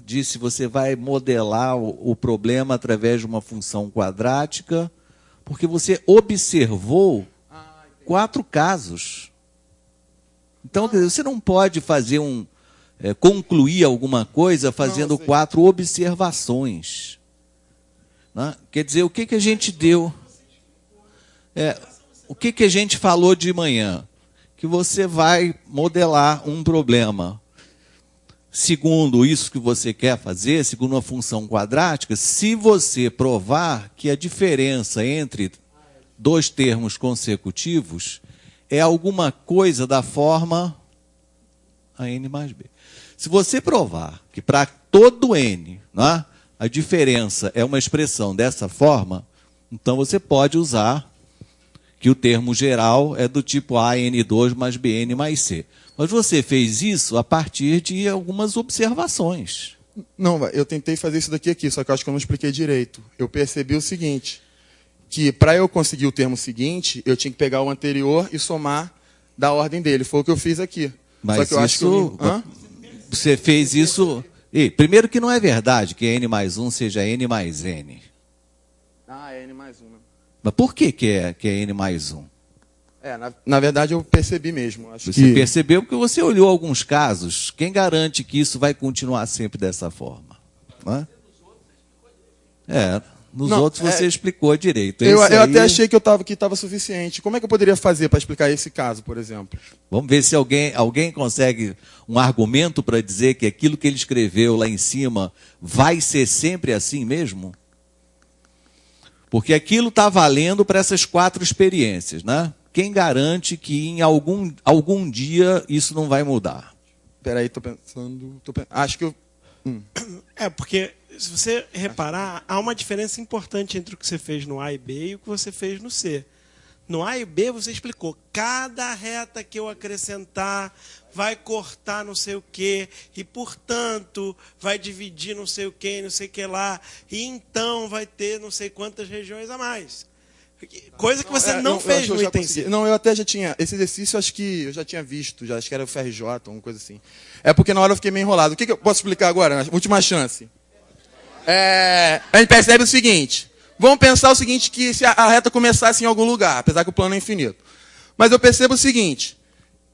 disse que você vai modelar o problema através de uma função quadrática, porque você observou 4 casos. Então, você não pode fazer concluir alguma coisa fazendo 4 observações. Né? Quer dizer, o que a gente deu? O que a gente falou de manhã? Que você vai modelar um problema. Segundo isso que você quer fazer, segundo uma função quadrática, se você provar que a diferença entre 2 termos consecutivos é alguma coisa da forma AN mais B. Se você provar que para todo N, né, a diferença é uma expressão dessa forma, então você pode usar que o termo geral é do tipo AN2 mais BN mais C. Mas você fez isso a partir de algumas observações. Não, eu tentei fazer isso aqui, só que eu acho que eu não expliquei direito. Eu percebi o seguinte, que para eu conseguir o termo seguinte, eu tinha que pegar o anterior e somar da ordem dele. Foi o que eu fiz aqui. Mas só que eu acho que você fez isso E, primeiro que não é verdade que n mais 1 seja n mais n. Ah, é n mais 1. Né? Mas por que é n mais 1? Na verdade, eu percebi mesmo. Você percebeu porque você olhou alguns casos. Quem garante que isso vai continuar sempre dessa forma? Não é? Nos outros você explicou direito. Eu até achei que estava suficiente. Como é que eu poderia fazer para explicar esse caso, por exemplo? Vamos ver se alguém consegue um argumento para dizer que aquilo que ele escreveu lá em cima vai ser sempre assim mesmo? Porque aquilo está valendo para essas 4 experiências, né? Quem garante que em algum dia isso não vai mudar? Espera aí, estou pensando. Acho que eu... Porque, se você reparar, há uma diferença importante entre o que você fez no A e B e o que você fez no C. No A e B, você explicou, cada reta que eu acrescentar vai cortar não sei o quê, e, portanto, vai dividir não sei o quê, não sei o que lá, e então vai ter não sei quantas regiões a mais. Coisa que você não fez no item C. Não, eu até já tinha. Esse exercício acho que eu já tinha visto, acho que era o FRJ, alguma coisa assim. É porque na hora eu fiquei meio enrolado. O que eu posso explicar agora? Última chance. A gente percebe o seguinte. Vamos pensar o seguinte, que se a reta começasse em algum lugar, apesar que o plano é infinito. Mas eu percebo o seguinte.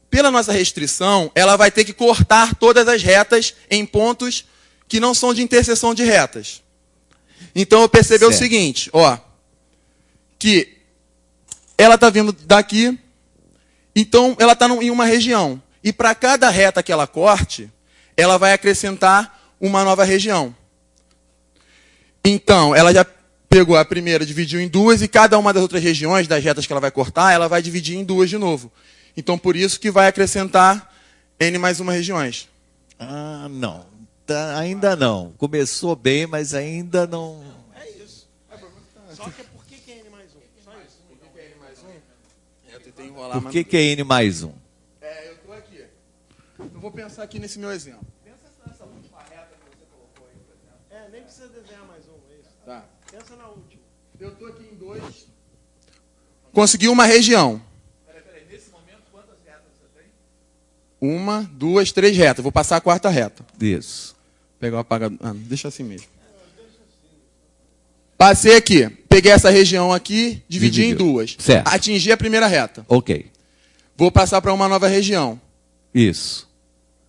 Pela nossa restrição, ela vai ter que cortar todas as retas em pontos que não são de interseção de retas. Então eu percebi o seguinte, que ela está vindo daqui, então ela está em uma região. E para cada reta que ela corte, ela vai acrescentar uma nova região. Então, ela já pegou a primeira, dividiu em 2, e cada uma das outras regiões, das retas que ela vai cortar, ela vai dividir em 2 de novo. Então, por isso que vai acrescentar n mais 1 regiões. Ah, não. Ainda não. Começou bem, mas ainda não... É isso. Só que por que é n mais 1? Só isso. Por que é n mais 1? Eu tentei enrolar, Por que é n mais 1? Eu estou aqui. Eu vou pensar aqui nesse meu exemplo. Pensa nessa última reta que você colocou aí, por exemplo. Nem precisa desenhar mais um, é isso. Tá. Pensa na última. Eu estou aqui em 2. Consegui uma região. Peraí. Nesse momento, quantas retas você tem? 1, 2, 3 retas. Vou passar a 4ª reta. Isso. Pegar o apagador. Deixa assim mesmo. Passei aqui. Peguei essa região aqui, dividi em 2. Certo. Atingi a primeira reta. Ok. Vou passar para uma nova região. Isso.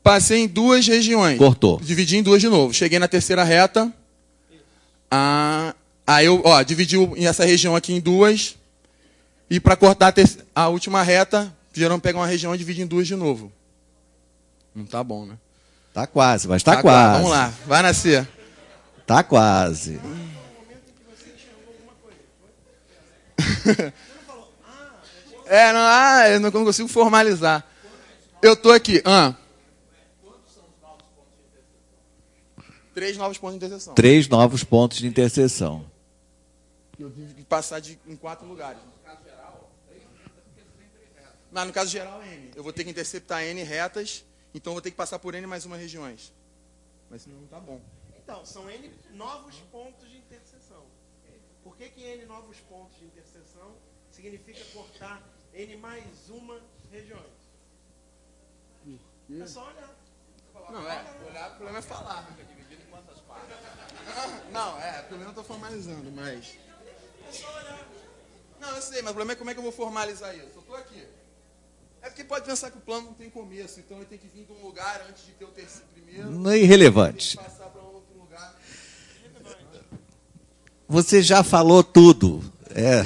Passei em 2 regiões. Cortou. Dividi em 2 de novo. Cheguei na terceira reta. Aí eu dividi essa região aqui em 2. E para cortar a última reta, geralmente pega uma região e divide em 2 de novo. Não tá bom, né? Tá quase, mas tá quase. Vamos lá, vai nascer. Tá quase. Eu não consigo formalizar. Eu tô aqui. 3 novos pontos de interseção. 3 novos pontos de interseção. Eu tive que passar em 4 lugares. No caso geral, no caso geral, N. Eu vou ter que interceptar N retas, então eu vou ter que passar por N mais 1 regiões. Mas senão não tá bom. Então, são N novos pontos de interseção. Por que N novos pontos de interseção significa cortar N mais 1 regiões? É só olhar. Não, olhar, o problema é falar. Dividido em quantas partes? Não, o problema eu estou formalizando, mas... É só olhar. Não, eu sei, mas o problema é como é que eu vou formalizar isso. Eu estou aqui. É porque pode pensar que o plano não tem começo, então ele tem que vir de um lugar antes de ter o terceiro primeiro. Não é irrelevante. Tem que passar para um outro lugar. Você já falou tudo.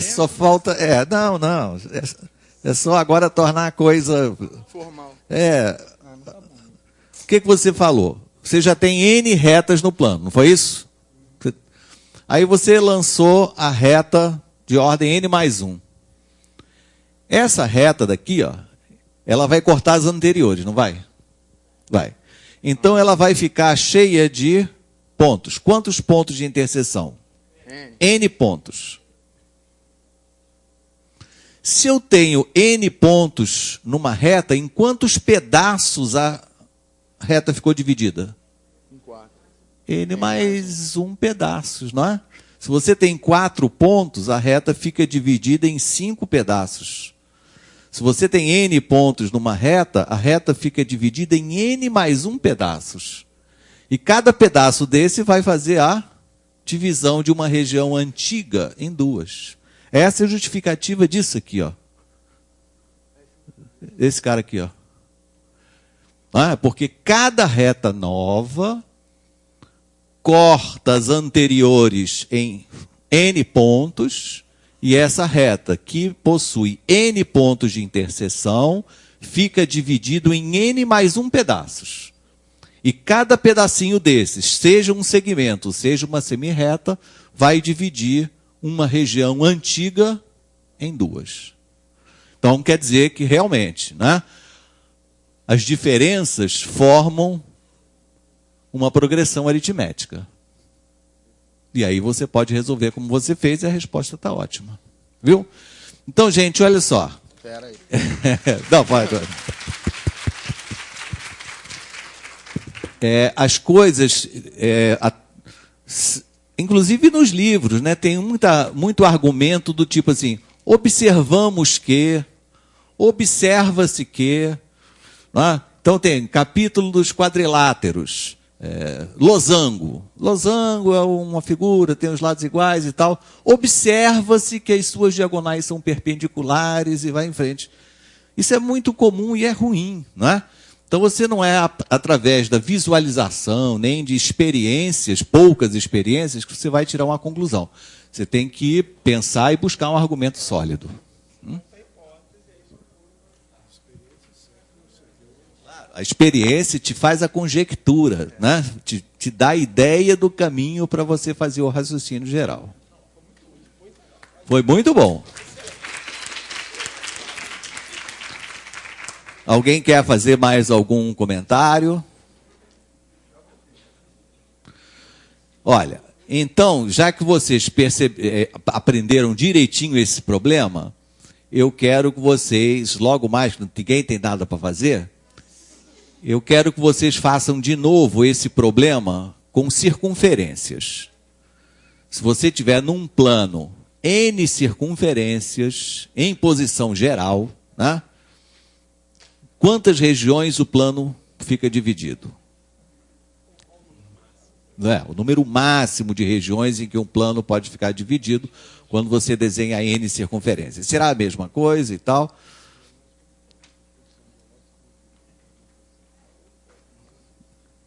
Só falta... Não. É só agora tornar a coisa... Formal. O que você falou? Você já tem N retas no plano, não foi isso? Aí você lançou a reta de ordem N mais 1. Essa reta daqui, ela vai cortar as anteriores, não vai? Vai. Então ela vai ficar cheia de pontos. Quantos pontos de interseção? N pontos. Se eu tenho N pontos numa reta, em quantos pedaços a reta ficou dividida? Em 4. N mais 1 pedaços, não é? Se você tem 4 pontos, a reta fica dividida em 5 pedaços. Se você tem N pontos numa reta, a reta fica dividida em N mais 1 pedaços. E cada pedaço desse vai fazer a divisão de uma região antiga em duas. Essa é a justificativa disso aqui, ó. Esse cara aqui, ó. Porque cada reta nova corta as anteriores em N pontos, e essa reta que possui N pontos de interseção fica dividido em N mais um pedaços. E cada pedacinho desses, seja um segmento, seja uma semirreta, vai dividir uma região antiga em duas. Então, quer dizer que realmente, né, as diferenças formam uma progressão aritmética. E aí você pode resolver como você fez e a resposta está ótima. Viu? Então, gente, olha só. Espera aí. Não, pode. As coisas, inclusive nos livros, né, tem muito argumento do tipo assim, observamos que, observa-se que. Né? Então tem capítulo dos quadriláteros, losango. Losango é uma figura, tem os lados iguais e tal. Observa-se que as suas diagonais são perpendiculares e vai em frente. Isso é muito comum e é ruim, não é? Então você não é através da visualização, nem de experiências, poucas experiências, que você vai tirar uma conclusão. Você tem que pensar e buscar um argumento sólido. A experiência te faz a conjectura, né? Te dá a ideia do caminho para você fazer o raciocínio geral. Foi muito bom. Alguém quer fazer mais algum comentário? Olha, então, já que vocês aprenderam direitinho esse problema, eu quero que vocês, logo mais, ninguém tem nada para fazer, eu quero que vocês façam de novo esse problema com circunferências. Se você tiver num plano N circunferências em posição geral, né? Quantas regiões o plano fica dividido? O número máximo de regiões em que um plano pode ficar dividido quando você desenha N circunferências. Será a mesma coisa e tal?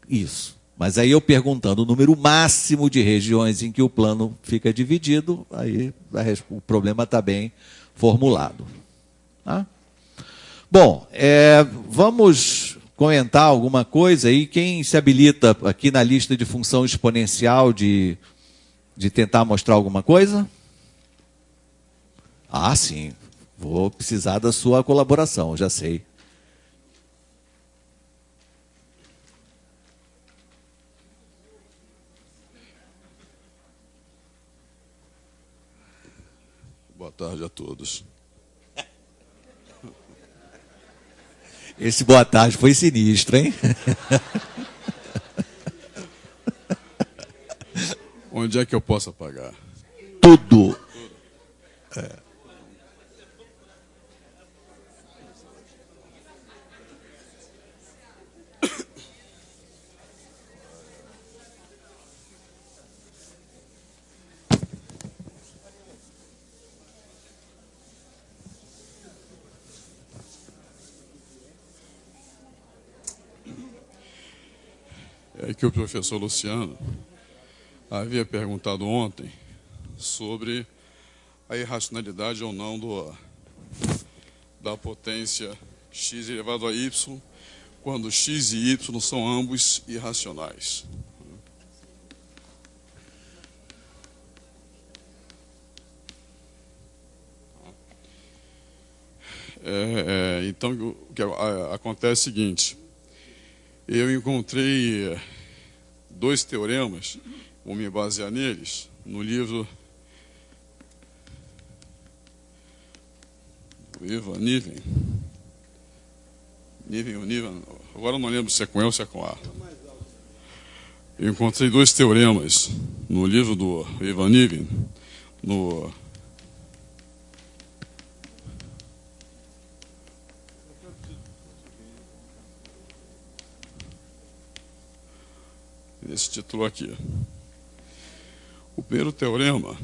Isso. Mas aí eu perguntando o número máximo de regiões em que o plano fica dividido, aí o problema está bem formulado. Tá? Bom, vamos comentar alguma coisa aí. Quem se habilita aqui na lista de função exponencial de tentar mostrar alguma coisa? Ah, sim. Vou precisar da sua colaboração, já sei. Boa tarde a todos. Esse boa tarde foi sinistro, hein? Onde é que eu posso apagar? Tudo. É que o professor Luciano havia perguntado ontem sobre a irracionalidade ou não da potência x elevado a y, quando x e y são ambos irracionais. Então, o que acontece é o seguinte: eu encontrei dois teoremas, vou me basear neles, no livro do Ivan Niven. Agora eu não lembro se é com E ou se é com A. Eu encontrei dois teoremas no livro do Ivan Niven, no nesse título aqui. O primeiro teorema,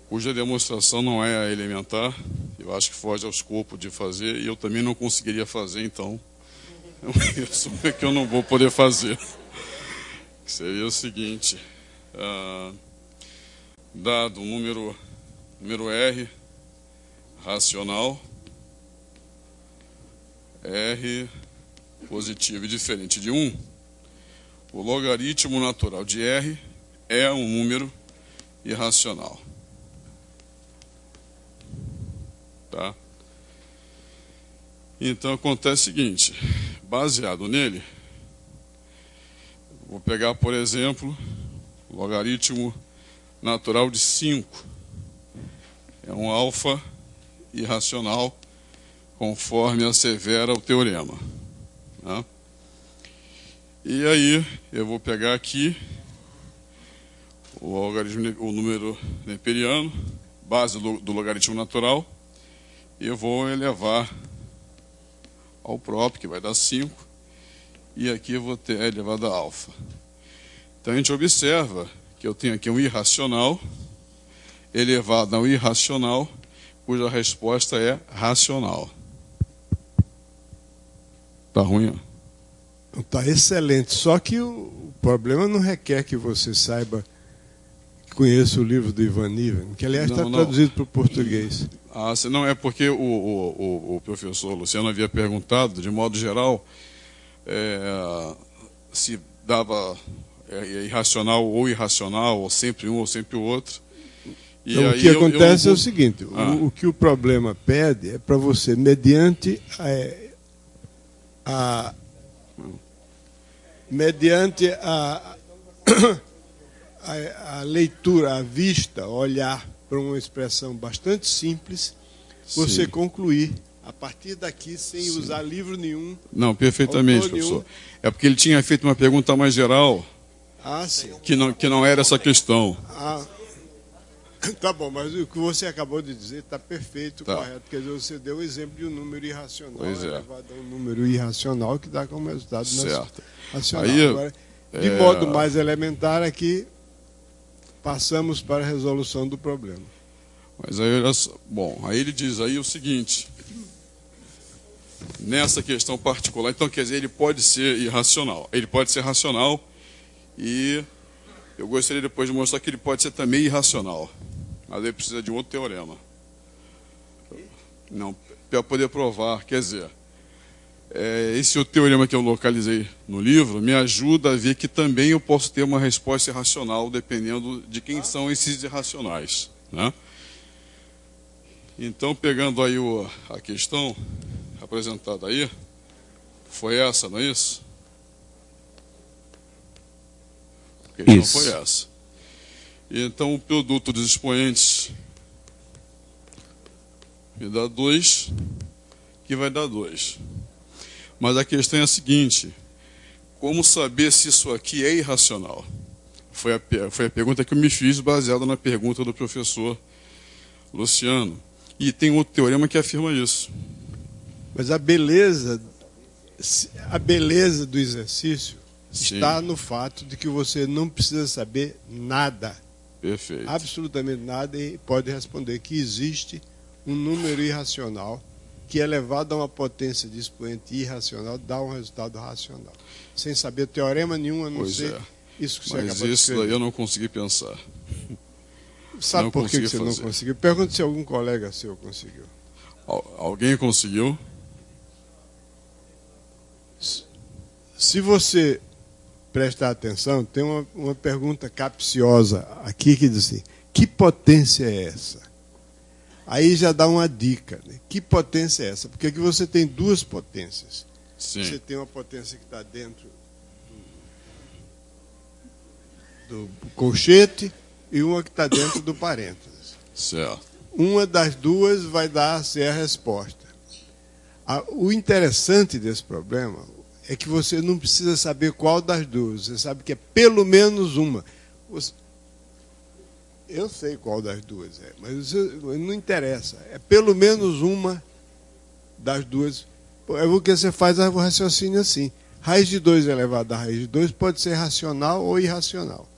cuja demonstração não é elementar, eu acho que foge ao escopo de fazer, e eu também não conseguiria fazer, então eu assumo que eu não vou poder fazer. Seria o seguinte, dado um número R racional, R positivo e diferente de 1, o logaritmo natural de R é um número irracional. Tá? Então acontece o seguinte, baseado nele, vou pegar, por exemplo, o logaritmo natural de 5. É um alfa irracional, conforme assevera o teorema. Tá? E aí, eu vou pegar aqui o número neperiano, base do logaritmo natural, e eu vou elevar ao próprio, que vai dar 5, e aqui eu vou ter elevado a alfa. Então a gente observa que eu tenho aqui um irracional elevado ao irracional, cuja resposta é racional. Tá ruim, ó? Está excelente, só que o problema não requer que você saiba, que conheça o livro do Ivan Niven, que aliás está traduzido para o português. Não, é porque o professor Luciano havia perguntado, de modo geral, se dava irracional ou irracional, ou sempre um ou sempre o outro. E então, aí o que acontece vou... é o seguinte, o que o problema pede é para você, mediante a leitura, a vista, olhar para uma expressão bastante simples, você concluir a partir daqui sem usar livro nenhum. Não, perfeitamente, professor. Nenhum. É porque ele tinha feito uma pergunta mais geral, que não era essa questão. Tá bom, mas o que você acabou de dizer está perfeito, correto. Quer dizer, você deu o exemplo de um número irracional, elevado a um número irracional que dá como resultado racional. Aí, agora, de modo mais elementar, aqui passamos para a resolução do problema. Mas aí, olha só, bom, aí ele diz aí o seguinte, nessa questão particular, então quer dizer, ele pode ser irracional, ele pode ser racional, e eu gostaria depois de mostrar que ele pode ser também irracional, mas ele precisa de um outro teorema. Não, para poder provar, quer dizer, esse outro teorema que eu localizei no livro me ajuda a ver que também eu posso ter uma resposta irracional, dependendo de quem são esses irracionais, né? Então, pegando aí a questão apresentada aí, foi essa, não é isso? A questão foi essa. Então, o produto dos expoentes me dá 2, que vai dar 2. Mas a questão é a seguinte, como saber se isso aqui é irracional? Foi a pergunta que eu me fiz, baseada na pergunta do professor Luciano. E tem outro teorema que afirma isso. Mas a beleza do exercício está no fato de que você não precisa saber nada. Perfeito. Absolutamente nada, e pode responder que existe um número irracional que, elevado a uma potência de expoente irracional, dá um resultado racional. Sem saber teorema nenhum, a não ser isso que você acabou de escrever. Mas isso daí eu não consegui pensar. Sabe não por que você não conseguiu? Pergunte se algum colega seu conseguiu. Alguém conseguiu? Se você prestar atenção, tem uma pergunta capciosa aqui que diz assim, que potência é essa? Aí já dá uma dica, né? Que potência é essa? Porque aqui você tem duas potências. Sim. Você tem uma potência que está dentro do colchete e uma que está dentro do parênteses. Certo. Uma das duas vai dar a ser a resposta. O interessante desse problema é que você não precisa saber qual das duas. Você sabe que é pelo menos uma. Eu sei qual das duas é, mas não interessa. É pelo menos uma das duas. É porque você faz o raciocínio assim. Raiz de 2 elevado a raiz de 2 pode ser racional ou irracional.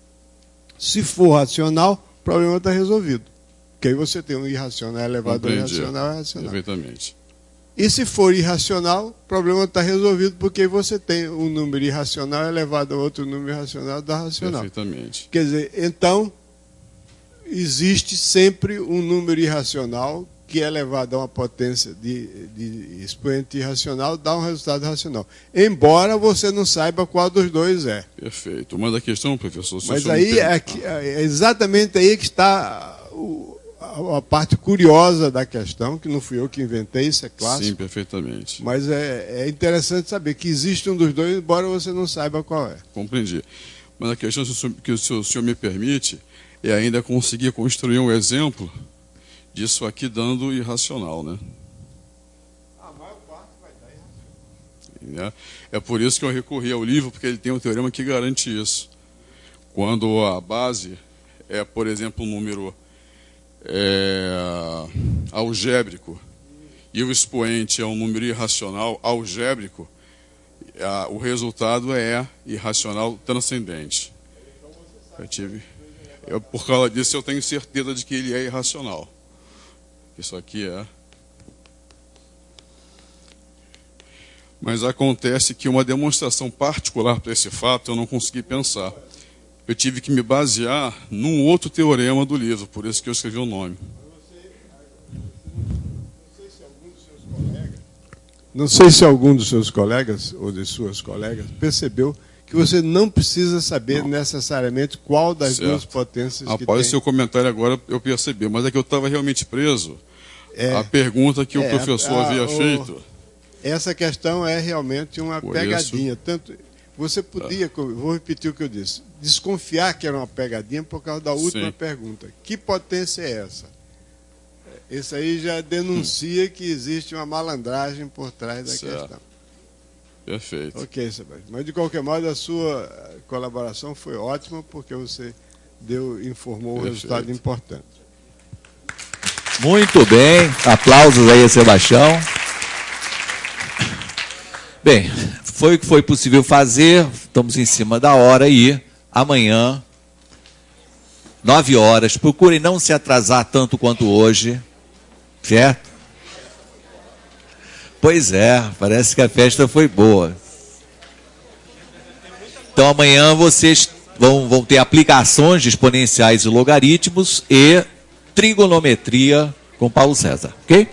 Se for racional, o problema está resolvido. Porque aí você tem um irracional elevado a irracional, racional. Perfeitamente. E se for irracional, o problema está resolvido, porque você tem um número irracional elevado a outro número irracional da racional. Perfeitamente. Quer dizer, então, existe sempre um número irracional que é elevado a uma potência de expoente irracional, dá um resultado racional. Embora você não saiba qual dos dois é. Perfeito. Mas a questão, professor... Mas aí é exatamente aí que está a parte curiosa da questão, que não fui eu que inventei, isso é clássico. Sim, perfeitamente. Mas é interessante saber que existe um dos dois, embora você não saiba qual é. Compreendi. Mas a questão que o senhor me permite é ainda conseguir construir um exemplo disso aqui dando irracional, né? A maior parte vai dar irracional. É por isso que eu recorri ao livro, porque ele tem um teorema que garante isso. Quando a base é, por exemplo, um número algébrico e o expoente é um número irracional algébrico, o resultado é irracional transcendente. Por causa disso, eu tenho certeza de que ele é irracional. Isso aqui é. Mas acontece que uma demonstração particular para esse fato eu não consegui pensar. Eu tive que me basear num outro teorema do livro, por isso que eu escrevi o nome. Não sei se algum dos seus colegas ou de suas colegas percebeu que você não precisa saber necessariamente qual das duas potências que tem. Após o seu comentário agora eu percebi, mas é que eu estava realmente preso à pergunta que o professor havia feito. Essa questão é realmente uma pegadinha. Tanto, você podia, vou repetir o que eu disse, desconfiar que era uma pegadinha por causa da última pergunta. Que potência é essa? Isso aí já denuncia que existe uma malandragem por trás da questão. Perfeito. Ok, Sebastião. Mas, de qualquer modo, a sua colaboração foi ótima, porque você informou um resultado importante. Muito bem. Aplausos aí a Sebastião. Bem, foi o que foi possível fazer. Estamos em cima da hora aí. Amanhã, 9 horas. Procurem não se atrasar tanto quanto hoje. Certo? Pois é, parece que a festa foi boa. Então amanhã vocês vão ter aplicações de exponenciais e logaritmos e trigonometria com Paulo César, ok?